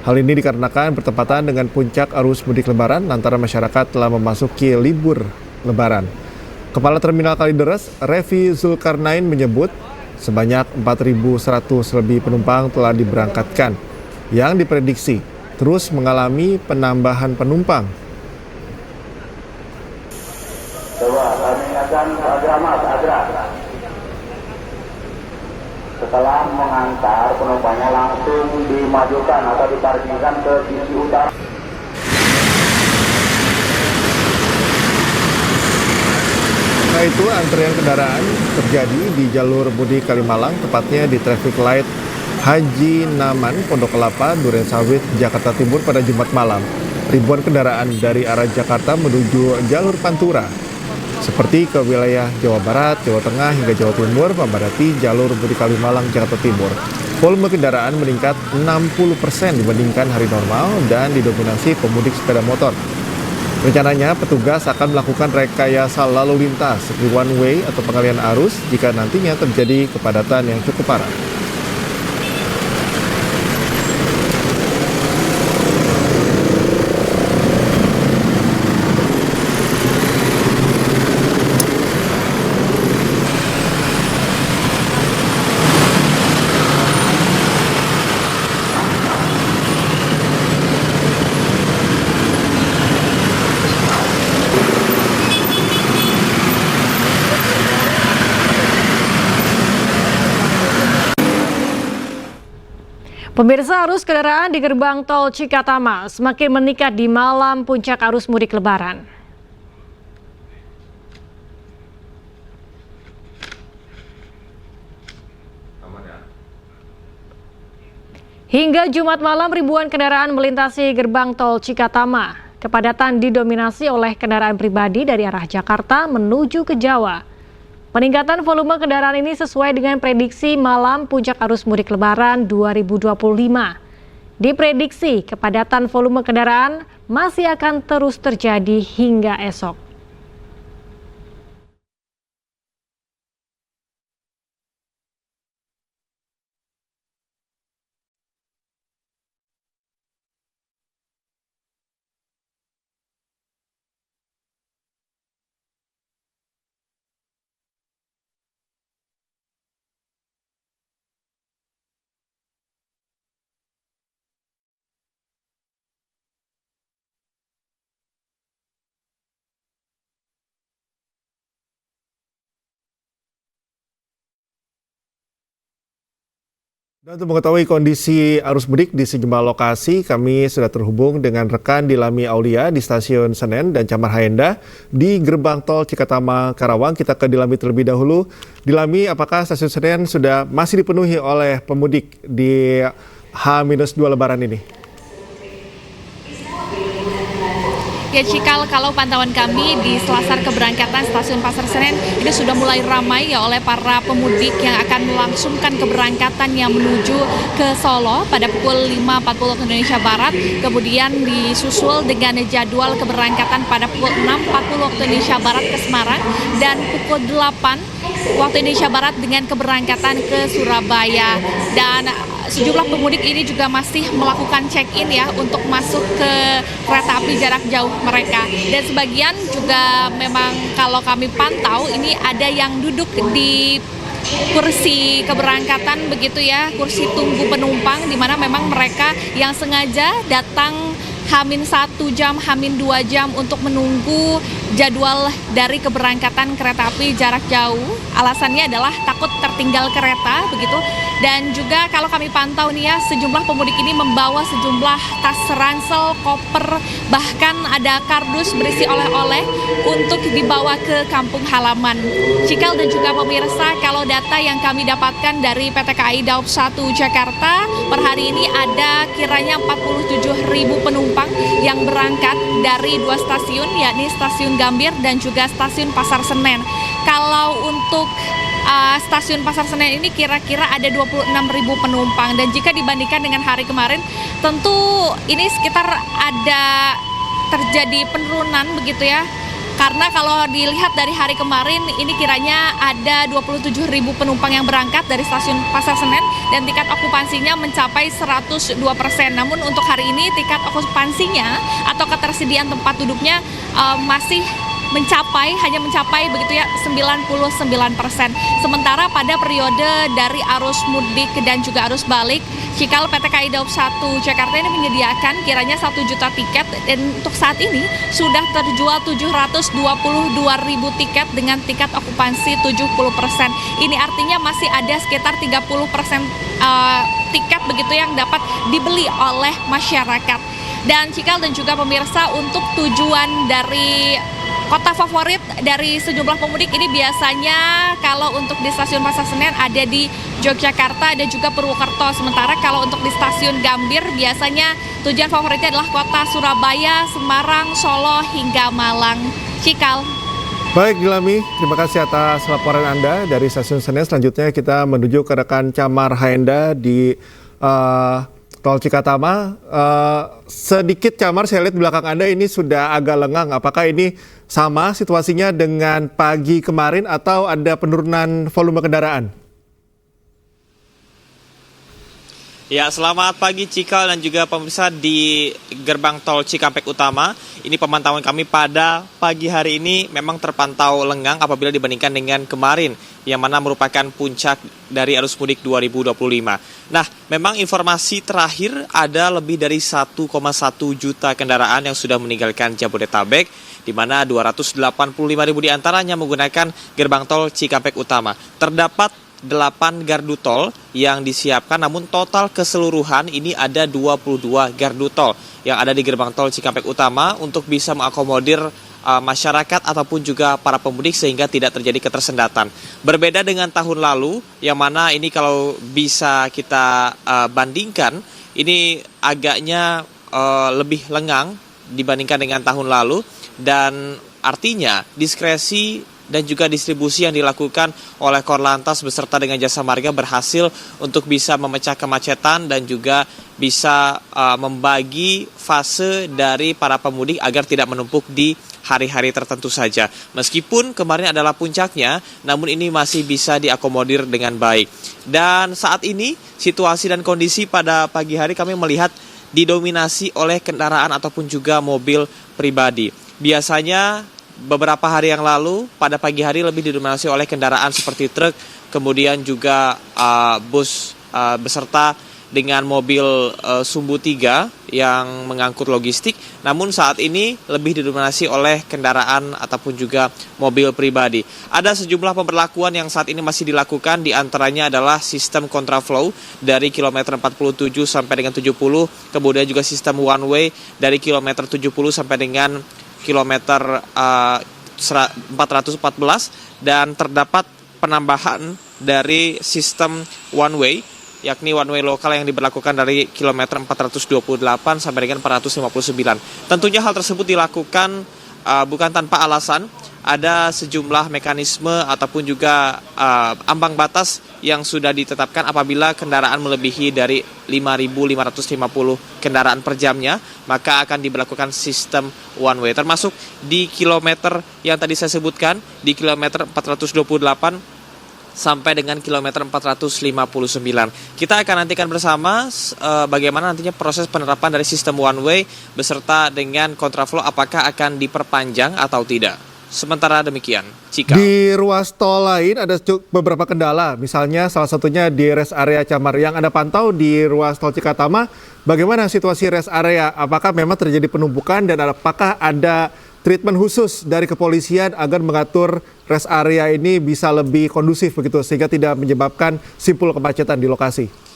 Hal ini dikarenakan bertepatan dengan puncak arus mudik Lebaran lantaran masyarakat telah memasuki libur Lebaran. Kepala Terminal Kalideres, Revi Zulkarnain menyebut sebanyak 4.100 lebih penumpang telah diberangkatkan yang diprediksi terus mengalami penambahan penumpang. Coba kami akan setelah mengantar penumpangnya langsung dimajukan atau diparkirkan ke sisi utara. Nah, itu antrian kendaraan terjadi di jalur mudik Kalimalang, tepatnya di traffic light Haji Naman, Pondok Kelapa, Duren Sawit, Jakarta Timur pada Jumat malam. Ribuan kendaraan dari arah Jakarta menuju jalur Pantura, seperti ke wilayah Jawa Barat, Jawa Tengah, hingga Jawa Timur memadati jalur mudik Kalimalang, Jakarta Timur. Volume kendaraan meningkat 60% dibandingkan hari normal dan didominasi pemudik sepeda motor. Rencananya petugas akan melakukan rekayasa lalu lintas seperti one way atau pengalihan arus jika nantinya terjadi kepadatan yang cukup parah. Pemirsa, arus kendaraan di gerbang tol Cikatama semakin meningkat di malam puncak arus mudik Lebaran. Hingga Jumat malam ribuan kendaraan melintasi gerbang tol Cikatama. Kepadatan didominasi oleh kendaraan pribadi dari arah Jakarta menuju ke Jawa. Peningkatan volume kendaraan ini sesuai dengan prediksi malam puncak arus mudik Lebaran 2025. Diprediksi kepadatan volume kendaraan masih akan terus terjadi hingga esok. Dan untuk mengetahui kondisi arus mudik di sejumlah lokasi, kami sudah terhubung dengan rekan Dilami Aulia di Stasiun Senen dan Camar Hayenda di gerbang tol Cikatama Karawang. Kita ke Dilami terlebih dahulu. Dilami, apakah Stasiun Senen sudah masih dipenuhi oleh pemudik di H-2 Lebaran ini? Ya Cikal, kalau pantauan kami di selasar keberangkatan Stasiun Pasar Senen ini sudah mulai ramai ya oleh para pemudik yang akan melangsungkan keberangkatan yang menuju ke Solo pada pukul 5.40 waktu Indonesia Barat, kemudian disusul dengan jadwal keberangkatan pada pukul 6.40 waktu Indonesia Barat ke Semarang dan pukul 8 waktu Indonesia Barat dengan keberangkatan ke Surabaya. Dan sejumlah pemudik ini juga masih melakukan check-in ya untuk masuk ke kereta api jarak jauh mereka. Dan sebagian juga memang kalau kami pantau ini ada yang duduk di kursi keberangkatan begitu ya, kursi tunggu penumpang, di mana memang mereka yang sengaja datang H-1 jam, H-2 jam untuk menunggu jadwal dari keberangkatan kereta api jarak jauh. Alasannya adalah takut tertinggal kereta begitu. Dan juga kalau kami pantau nih ya, sejumlah pemudik ini membawa sejumlah tas ransel, koper, bahkan ada kardus berisi oleh-oleh untuk dibawa ke kampung halaman. Cikal dan juga pemirsa, kalau data yang kami dapatkan dari PT KAI Daob 1 Jakarta, per hari ini ada kiranya 47.000 penumpang yang berangkat dari dua stasiun, yakni Stasiun Gambir dan juga Stasiun Pasar Senen. Kalau untuk Stasiun Pasar Senen ini kira-kira ada 26.000 penumpang, dan jika dibandingkan dengan hari kemarin tentu ini sekitar ada terjadi penurunan begitu ya, karena kalau dilihat dari hari kemarin ini kiranya ada 27.000 penumpang yang berangkat dari Stasiun Pasar Senen dan tingkat okupansinya mencapai 102%. Namun untuk hari ini tingkat okupansinya atau ketersediaan tempat duduknya masih hanya mencapai begitu ya 99%. Sementara pada periode dari arus mudik dan juga arus balik, Cikal PT KAI Daob 1 Jakarta ini menyediakan kiranya 1 juta tiket, dan untuk saat ini sudah terjual 722.000 tiket dengan tingkat okupansi 70%. Ini artinya masih ada sekitar 30% tiket begitu yang dapat dibeli oleh masyarakat. Dan Cikal dan juga pemirsa, untuk tujuan dari kota favorit dari sejumlah pemudik ini biasanya kalau untuk di Stasiun Pasar Senen ada di Yogyakarta dan juga Purwokerto. Sementara kalau untuk di Stasiun Gambir biasanya tujuan favoritnya adalah kota Surabaya, Semarang, Solo hingga Malang. Cikal. Baik Dilami, terima kasih atas laporan Anda dari Stasiun Senen. Selanjutnya kita menuju ke rekan Camar Hayenda di Tol Cikatama. Sedikit Camar, saya lihat di belakang Anda ini sudah agak lengang. Apakah ini sama situasinya dengan pagi kemarin atau ada penurunan volume kendaraan? Ya, selamat pagi Cikal dan juga pemirsa di gerbang tol Cikampek Utama. Ini pemantauan kami pada pagi hari ini memang terpantau lengang apabila dibandingkan dengan kemarin, yang mana merupakan puncak dari arus mudik 2025. Nah, memang informasi terakhir ada lebih dari 1,1 juta kendaraan yang sudah meninggalkan Jabodetabek, di mana 285.000 diantaranya menggunakan gerbang tol Cikampek Utama. Terdapat 8 gardu tol yang disiapkan, namun total keseluruhan ini ada 22 gardu tol yang ada di gerbang tol Cikampek Utama untuk bisa mengakomodir masyarakat ataupun juga para pemudik sehingga tidak terjadi ketersendatan. Berbeda dengan tahun lalu, yang mana ini kalau bisa kita bandingkan, ini agaknya lebih lengang dibandingkan dengan tahun lalu, dan artinya diskresi dan juga distribusi yang dilakukan oleh Korlantas beserta dengan Jasa Marga berhasil untuk bisa memecah kemacetan dan juga bisa membagi fase dari para pemudik agar tidak menumpuk di hari-hari tertentu saja. Meskipun kemarin adalah puncaknya, namun ini masih bisa diakomodir dengan baik. Dan saat ini situasi dan kondisi pada pagi hari kami melihat didominasi oleh kendaraan ataupun juga mobil pribadi. Biasanya beberapa hari yang lalu pada pagi hari lebih didominasi oleh kendaraan seperti truk, kemudian juga bus beserta dengan mobil sumbu 3 yang mengangkut logistik. Namun saat ini lebih didominasi oleh kendaraan ataupun juga mobil pribadi. Ada sejumlah pemberlakuan yang saat ini masih dilakukan, di antaranya adalah sistem kontraflow dari kilometer 47 sampai dengan 70, kemudian juga sistem one way dari kilometer 70 sampai dengan kilometer 414, dan terdapat penambahan dari sistem one way, yakni one way lokal yang diberlakukan dari kilometer 428 sampai dengan 459. Tentunya hal tersebut dilakukan bukan tanpa alasan. Ada sejumlah mekanisme ataupun juga ambang batas yang sudah ditetapkan apabila kendaraan melebihi dari 5.550 kendaraan per jamnya, maka akan diberlakukan sistem one way, termasuk di kilometer yang tadi saya sebutkan, di kilometer 428 sampai dengan kilometer 459. Kita akan nantikan bersama bagaimana nantinya proses penerapan dari sistem one way beserta dengan kontraflow, apakah akan diperpanjang atau tidak. Sementara demikian, Cika. Di ruas tol lain ada beberapa kendala, misalnya salah satunya di rest area Camar. Yang Anda pantau di ruas tol Cikatama, bagaimana situasi rest area? Apakah memang terjadi penumpukan dan apakah ada treatment khusus dari kepolisian agar mengatur rest area ini bisa lebih kondusif begitu sehingga tidak menyebabkan simpul kemacetan di lokasi?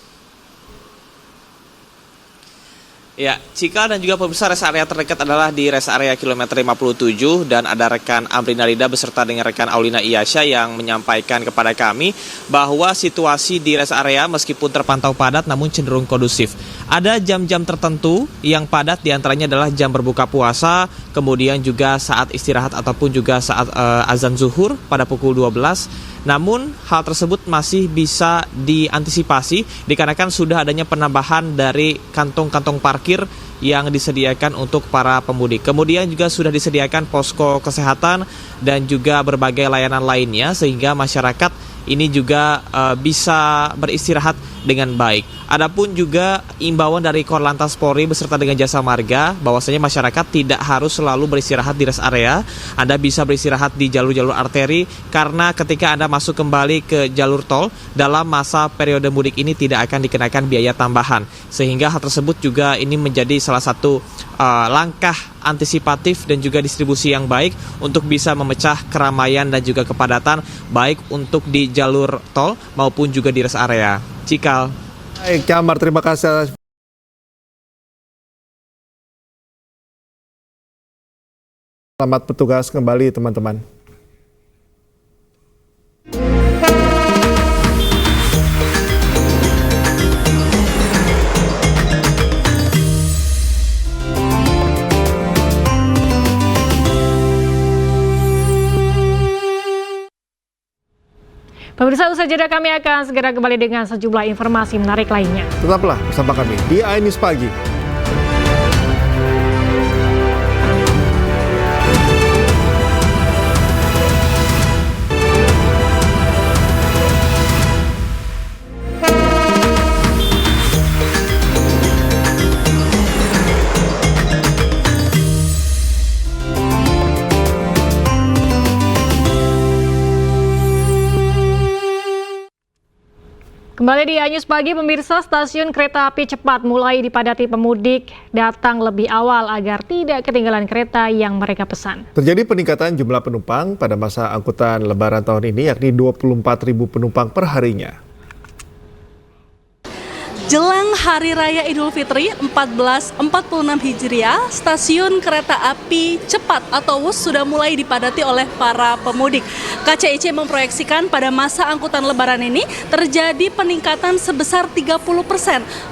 Ya, Cika dan juga pemirsa, rest area terdekat adalah di rest area kilometer 57 dan ada rekan Amrina Rida beserta dengan rekan Aulina Iyasya yang menyampaikan kepada kami bahwa situasi di rest area meskipun terpantau padat namun cenderung kondusif. Ada jam-jam tertentu yang padat, diantaranya adalah jam berbuka puasa, kemudian juga saat istirahat ataupun juga saat azan zuhur pada pukul 12. Namun hal tersebut masih bisa diantisipasi dikarenakan sudah adanya penambahan dari kantong-kantong parkir yang disediakan untuk para pemudik. Kemudian juga sudah disediakan posko kesehatan dan juga berbagai layanan lainnya sehingga masyarakat ini juga bisa beristirahat dengan baik. Adapun juga imbauan dari Korlantas Polri beserta dengan Jasa Marga bahwasanya masyarakat tidak harus selalu beristirahat di rest area. Anda bisa beristirahat di jalur-jalur arteri karena ketika Anda masuk kembali ke jalur tol dalam masa periode mudik ini tidak akan dikenakan biaya tambahan. Sehingga hal tersebut juga ini menjadi salah satu langkah antisipatif dan juga distribusi yang baik untuk bisa memecah keramaian dan juga kepadatan baik untuk di jalur tol maupun juga di rest area. Cikal. Baik, Camar, terima kasih. Selamat bertugas kembali, teman-teman. Pemirsa, usai jeda kami akan segera kembali dengan sejumlah informasi menarik lainnya. Tetaplah bersama kami di iNews Pagi. Kembali di Anyus Pagi, pemirsa, stasiun kereta api cepat mulai dipadati pemudik datang lebih awal agar tidak ketinggalan kereta yang mereka pesan. Terjadi peningkatan jumlah penumpang pada masa angkutan Lebaran tahun ini, yakni 24.000 penumpang per harinya. Jelang Hari Raya Idul Fitri 1446 Hijriah, stasiun kereta api cepat atau WUS sudah mulai dipadati oleh para pemudik. KCIC memproyeksikan pada masa angkutan Lebaran ini terjadi peningkatan sebesar 30%,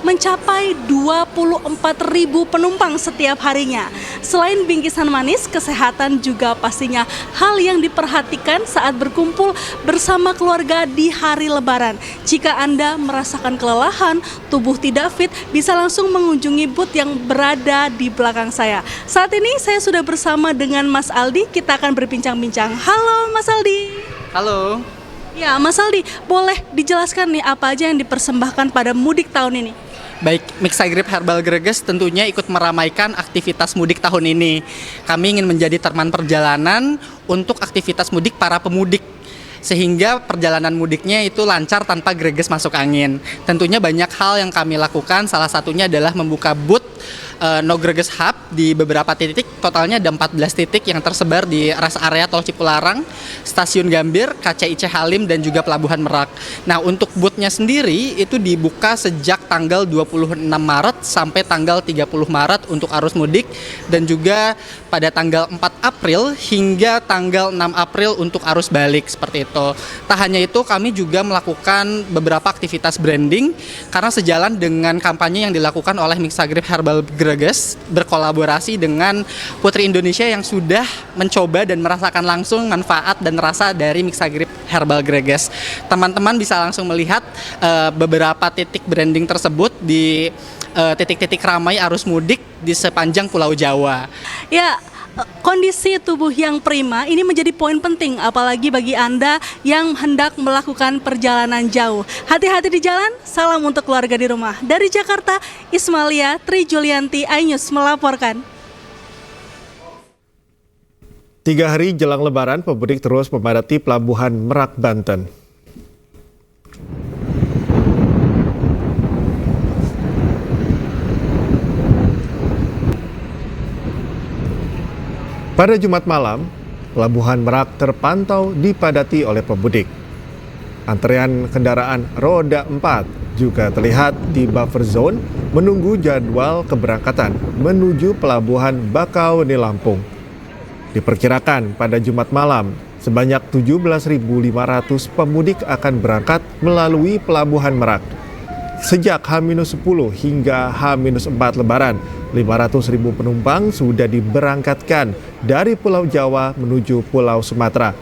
mencapai 24.000 penumpang setiap harinya. Selain bingkisan manis, kesehatan juga pastinya hal yang diperhatikan saat berkumpul bersama keluarga di hari Lebaran. Jika Anda merasakan kelelahan, tubuh tidak fit, bisa langsung mengunjungi booth yang berada di belakang saya. Saat ini saya sudah bersama dengan Mas Aldi, kita akan berbincang-bincang. Halo Mas Aldi. Halo. Ya Mas Aldi, boleh dijelaskan nih apa aja yang dipersembahkan pada mudik tahun ini? Baik, Mixagrip Herbal Greges tentunya ikut meramaikan aktivitas mudik tahun ini. Kami ingin menjadi teman perjalanan untuk aktivitas mudik para pemudik, sehingga perjalanan mudiknya itu lancar tanpa greges masuk angin. Tentunya banyak hal yang kami lakukan, salah satunya adalah membuka booth No Greges Hub di beberapa titik. Totalnya ada 14 titik yang tersebar di rest area Tol Cipularang, Stasiun Gambir, KCIC Halim, dan juga Pelabuhan Merak. Nah, untuk booth-nya sendiri itu dibuka sejak tanggal 26 Maret sampai tanggal 30 Maret untuk arus mudik, dan juga pada tanggal 4 April hingga tanggal 6 April untuk arus balik, seperti itu. Tak hanya itu, kami juga melakukan beberapa aktivitas branding karena sejalan dengan kampanye yang dilakukan oleh Mixagrip Herbal Greges berkolaborasi dengan Putri Indonesia yang sudah mencoba dan merasakan langsung manfaat dan rasa dari Mixagrip Herbal Greges. Teman-teman bisa langsung melihat beberapa titik branding tersebut di titik-titik ramai arus mudik di sepanjang Pulau Jawa. Ya, kondisi tubuh yang prima ini menjadi poin penting, apalagi bagi Anda yang hendak melakukan perjalanan jauh. Hati-hati di jalan, salam untuk keluarga di rumah. Dari Jakarta, Ismalia Tri Julianti, iNews melaporkan. 3 hari jelang Lebaran, pemudik terus memadati Pelabuhan Merak, Banten. Pada Jumat malam, Pelabuhan Merak terpantau dipadati oleh pemudik. Antrean kendaraan roda 4 juga terlihat di buffer zone menunggu jadwal keberangkatan menuju Pelabuhan Bakauheni, Lampung. Diperkirakan pada Jumat malam, sebanyak 17.500 pemudik akan berangkat melalui Pelabuhan Merak. Sejak H-10 hingga H-4 Lebaran, 500.000 penumpang sudah diberangkatkan dari Pulau Jawa menuju Pulau Sumatera.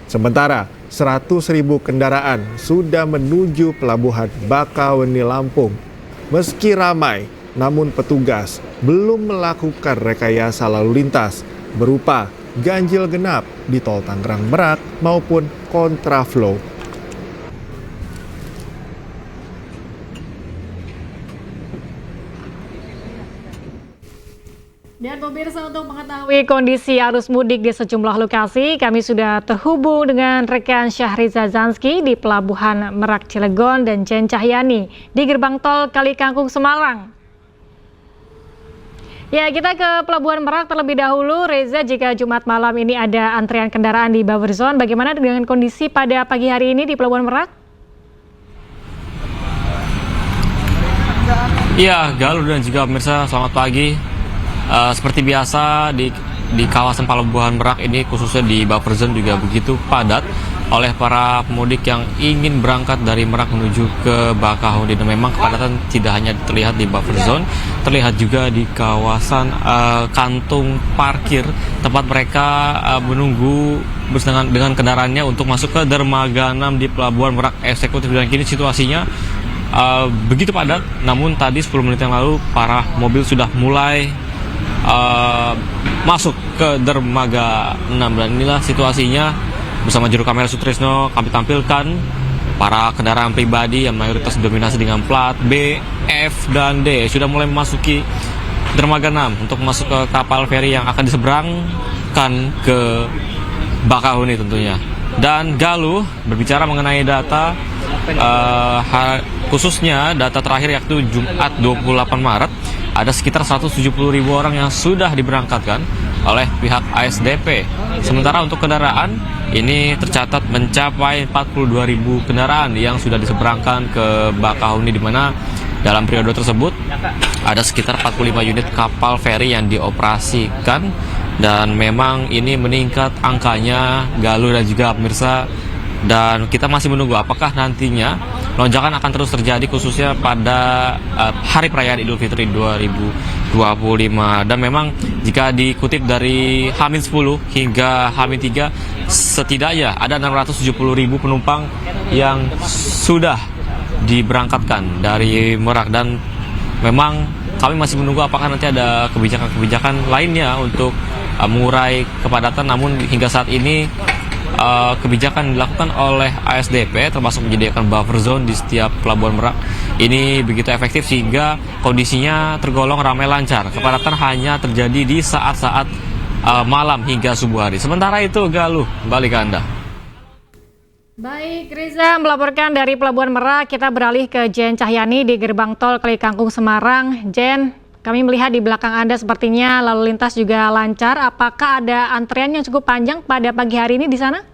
Sementara 100.000 kendaraan sudah menuju Pelabuhan Bakauheni, Lampung. Meski ramai, namun petugas belum melakukan rekayasa lalu lintas berupa ganjil genap di Tol Tangerang Merak maupun kontraflow. Dan pemirsa, untuk mengetahui kondisi arus mudik di sejumlah lokasi, kami sudah terhubung dengan rekan Syahriza Zanski di Pelabuhan Merak Cilegon dan Jen Cahyani di Gerbang Tol Kalikangkung Semarang. Ya, kita ke Pelabuhan Merak terlebih dahulu. Reza, jika Jumat malam ini ada antrian kendaraan di buffer zone, bagaimana dengan kondisi pada pagi hari ini di Pelabuhan Merak? Iya, Galuh dan juga pemirsa, selamat pagi. Seperti biasa di kawasan Pelabuhan Merak ini, khususnya di buffer zone, juga begitu padat oleh para pemudik yang ingin berangkat dari Merak menuju ke Bakauheni. Dan memang kepadatan tidak hanya terlihat di buffer zone, terlihat juga di kawasan kantung parkir tempat mereka menunggu dengan kendaraannya untuk masuk ke dermaga 6 di Pelabuhan Merak Eksekutif. Dan kini situasinya begitu padat, namun tadi 10 menit yang lalu para mobil sudah mulai masuk ke dermaga 6. Dan inilah situasinya. Bersama juru kamera Sutrisno, kami tampilkan para kendaraan pribadi yang mayoritas didominasi dengan plat B, F, dan D sudah mulai memasuki dermaga 6 untuk masuk ke kapal feri yang akan diseberangkan ke Bakauheni tentunya. Dan Galuh, berbicara mengenai data khususnya data terakhir yaitu Jumat 28 Maret, ada sekitar 170.000 orang yang sudah diberangkatkan oleh pihak ASDP. Sementara untuk kendaraan, ini tercatat mencapai 42.000 kendaraan yang sudah diseberangkan ke Bakahuni, di mana dalam periode tersebut ada sekitar 45 unit kapal feri yang dioperasikan, dan memang ini meningkat angkanya, Galuh dan juga pemirsa. Dan kita masih menunggu apakah nantinya lonjakan akan terus terjadi khususnya pada hari perayaan Idul Fitri 2025. Dan memang jika dikutip dari H-10 hingga H-3, setidaknya ada 670.000 penumpang yang sudah diberangkatkan dari Merak. Dan memang kami masih menunggu apakah nanti ada kebijakan-kebijakan lainnya untuk mengurai kepadatan. Namun hingga saat ini kebijakan dilakukan oleh ASDP termasuk menyediakan buffer zone di setiap pelabuhan Merak ini begitu efektif sehingga kondisinya tergolong ramai lancar. Kepadatan hanya terjadi di saat-saat malam hingga subuh hari. Sementara itu, Galuh, kembali ke Anda. Baik, Riza melaporkan dari Pelabuhan Merak. Kita beralih ke Jen Cahyani di Gerbang Tol Kalikangkung Semarang. Jen, kami melihat di belakang Anda sepertinya lalu lintas juga lancar. Apakah ada antrean yang cukup panjang pada pagi hari ini di sana?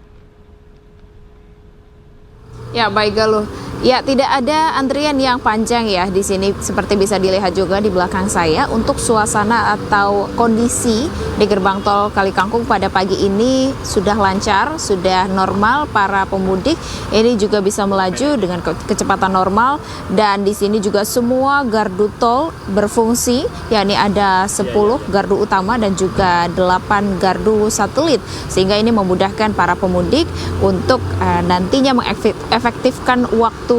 Ya, baik Galuh. Ya, tidak ada antrian yang panjang ya di sini, seperti bisa dilihat juga di belakang saya. Untuk suasana atau kondisi di gerbang tol Kalikangkung pada pagi ini sudah lancar, sudah normal. Para pemudik ini juga bisa melaju dengan kecepatan normal, dan di sini juga semua gardu tol berfungsi, yakni ada 10 gardu utama dan juga 8 gardu satelit, sehingga ini memudahkan para pemudik untuk nantinya mengefektifkan waktu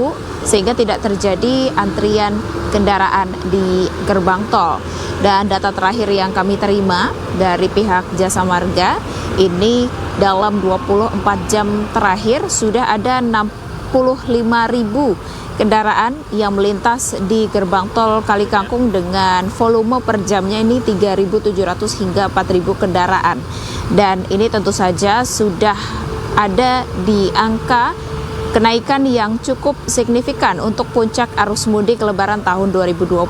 sehingga tidak terjadi antrian kendaraan di gerbang tol. Dan data terakhir yang kami terima dari pihak Jasa Marga, ini dalam 24 jam terakhir sudah ada 65.000 kendaraan yang melintas di gerbang tol Kalikangkung dengan volume per jamnya ini 3.700 hingga 4.000 kendaraan. Dan ini tentu saja sudah ada di angka kenaikan yang cukup signifikan untuk puncak arus mudik Lebaran tahun 2025.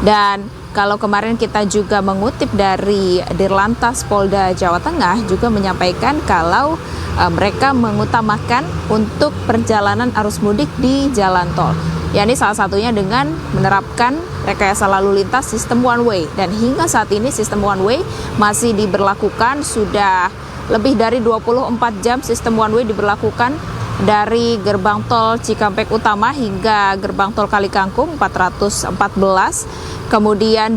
Dan kalau kemarin kita juga mengutip dari Dirlantas Polda Jawa Tengah juga menyampaikan kalau mereka mengutamakan untuk perjalanan arus mudik di jalan tol. yakni salah satunya dengan menerapkan rekayasa lalu lintas sistem one way. Dan hingga saat ini sistem one way masih diberlakukan, sudah lebih dari 24 jam sistem one way diberlakukan dari gerbang tol Cikampek Utama hingga gerbang tol Kalikangkung 414. Kemudian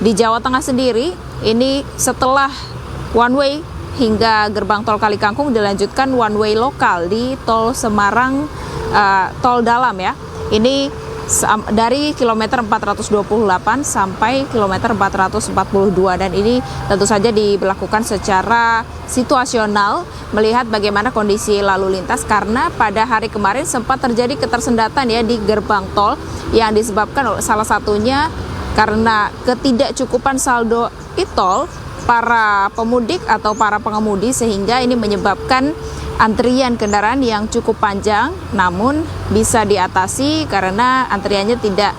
di Jawa Tengah sendiri, ini setelah one way hingga gerbang tol Kalikangkung dilanjutkan one way lokal di tol Semarang, tol dalam ya. Ini dari kilometer 428 sampai kilometer 442, dan ini tentu saja diberlakukan secara situasional melihat bagaimana kondisi lalu lintas, karena pada hari kemarin sempat terjadi ketersendatan ya di gerbang tol yang disebabkan salah satunya karena ketidakcukupan saldo e-tol para pemudik atau para pengemudi, sehingga ini menyebabkan antrian kendaraan yang cukup panjang, namun bisa diatasi karena antriannya tidak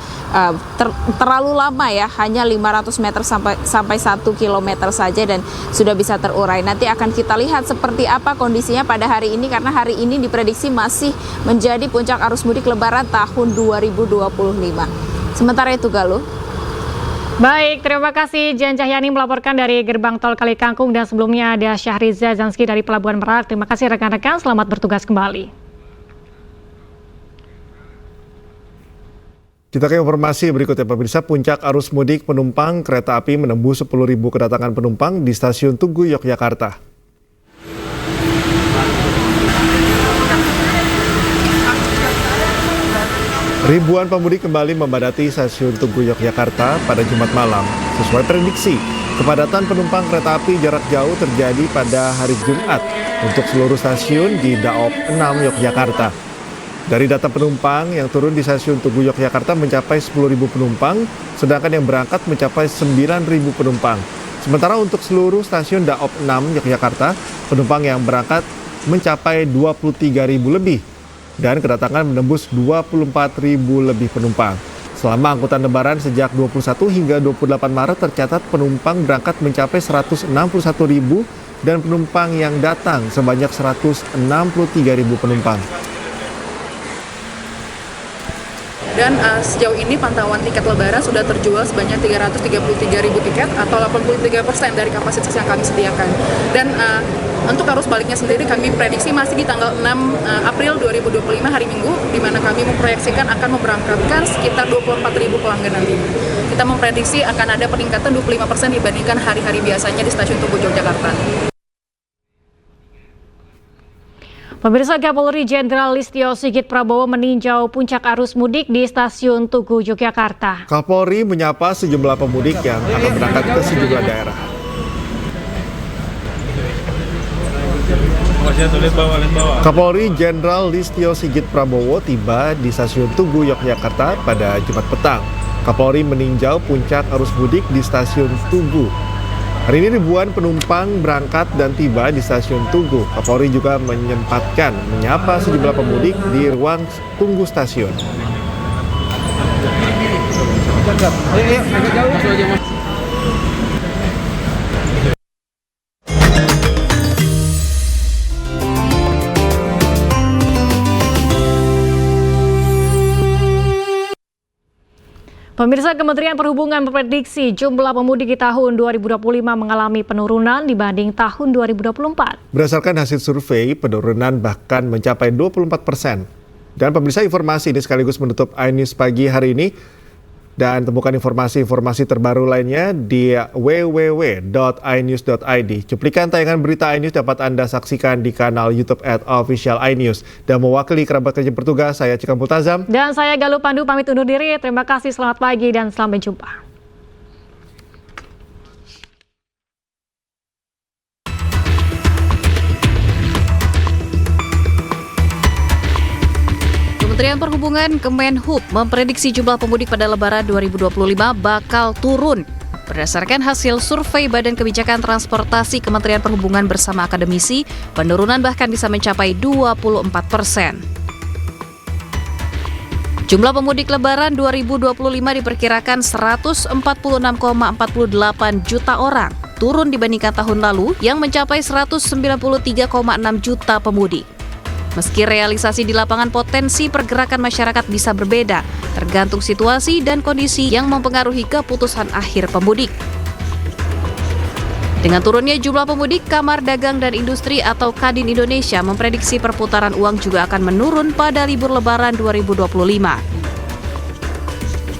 terlalu lama ya, hanya 500 meter sampai 1 kilometer saja dan sudah bisa terurai. Nanti akan kita lihat seperti apa kondisinya pada hari ini, karena hari ini diprediksi masih menjadi puncak arus mudik Lebaran tahun 2025. Sementara itu Galuh. Baik, terima kasih Jen Cahyani melaporkan dari gerbang tol Kalikangkung, dan sebelumnya ada Syahriza Zanski dari Pelabuhan Merak. Terima kasih rekan-rekan, selamat bertugas kembali. Kita ke informasi berikutnya pemirsa. Puncak arus mudik penumpang kereta api menembus 10.000 kedatangan penumpang di stasiun Tugu Yogyakarta. Ribuan pemudik kembali membadati stasiun Tugu Yogyakarta pada Jumat malam. Sesuai prediksi, kepadatan penumpang kereta api jarak jauh terjadi pada hari Jumat untuk seluruh stasiun di Daop 6 Yogyakarta. Dari data penumpang yang turun di stasiun Tugu Yogyakarta mencapai 10.000 penumpang, sedangkan yang berangkat mencapai 9.000 penumpang. Sementara untuk seluruh stasiun Daop 6 Yogyakarta, penumpang yang berangkat mencapai 23.000 lebih. dan kedatangan menembus 24.000 lebih penumpang. Selama angkutan lebaran sejak 21 hingga 28 Maret tercatat penumpang berangkat mencapai 161.000 dan penumpang yang datang sebanyak 163.000 penumpang. Dan sejauh ini pantauan tiket lebaran sudah terjual sebanyak 333.000 tiket atau 83% dari kapasitas yang kami sediakan. Dan untuk arus baliknya sendiri kami prediksi masih di tanggal 6 April 2025 hari Minggu, di mana kami memproyeksikan akan memberangkatkan sekitar 24.000 pelanggan nanti. Kita memprediksi akan ada peningkatan 25% dibandingkan hari-hari biasanya di Stasiun Tugu Yogyakarta. Pemirsa, Kapolri Jenderal Listio Sigit Prabowo meninjau puncak arus mudik di Stasiun Tugu Yogyakarta. Kapolri menyapa sejumlah pemudik yang akan berangkat ke sejumlah daerah. Kapolri Jenderal Listio Sigit Prabowo tiba di Stasiun Tugu Yogyakarta pada Jumat petang. Kapolri meninjau puncak arus mudik di Stasiun Tugu. Hari ini ribuan penumpang berangkat dan tiba di Stasiun Tugu. Kapolri juga menyempatkan menyapa sejumlah pemudik di ruang tunggu stasiun. Pemirsa, Kementerian Perhubungan memprediksi jumlah pemudik di tahun 2025 mengalami penurunan dibanding tahun 2024. Berdasarkan hasil survei, penurunan bahkan mencapai 24%. Dan pemirsa, informasi ini sekaligus menutup iNews pagi hari ini. Dan temukan informasi-informasi terbaru lainnya di www.inews.id. Cuplikan tayangan berita iNews dapat Anda saksikan di kanal YouTube @official iNews. Dan mewakili kerabat kerja bertugas, saya Cikam Multazam. Dan saya Galuh Pandu pamit undur diri. Terima kasih, selamat pagi dan sampai jumpa. Kementerian Perhubungan Kemenhub memprediksi jumlah pemudik pada Lebaran 2025 bakal turun. Berdasarkan hasil survei Badan Kebijakan Transportasi Kementerian Perhubungan bersama akademisi, penurunan bahkan bisa mencapai 24%. Jumlah pemudik Lebaran 2025 diperkirakan 146,48 juta orang, turun dibandingkan tahun lalu yang mencapai 193,6 juta pemudik. Meski realisasi di lapangan potensi pergerakan masyarakat bisa berbeda, tergantung situasi dan kondisi yang mempengaruhi keputusan akhir pemudik. Dengan turunnya jumlah pemudik, Kamar Dagang dan Industri atau Kadin Indonesia memprediksi perputaran uang juga akan menurun pada libur Lebaran 2025.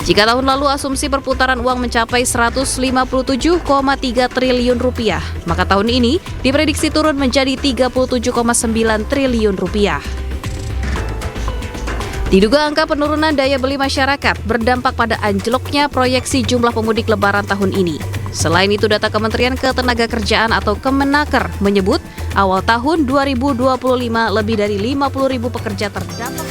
Jika tahun lalu asumsi perputaran uang mencapai 157,3 triliun rupiah, maka tahun ini diprediksi turun menjadi 37,9 triliun rupiah. Diduga angka penurunan daya beli masyarakat berdampak pada anjloknya proyeksi jumlah pemudik Lebaran tahun ini. Selain itu, data Kementerian Ketenagakerjaan atau Kemenaker menyebut awal tahun 2025 lebih dari 50.000 pekerja terdampak.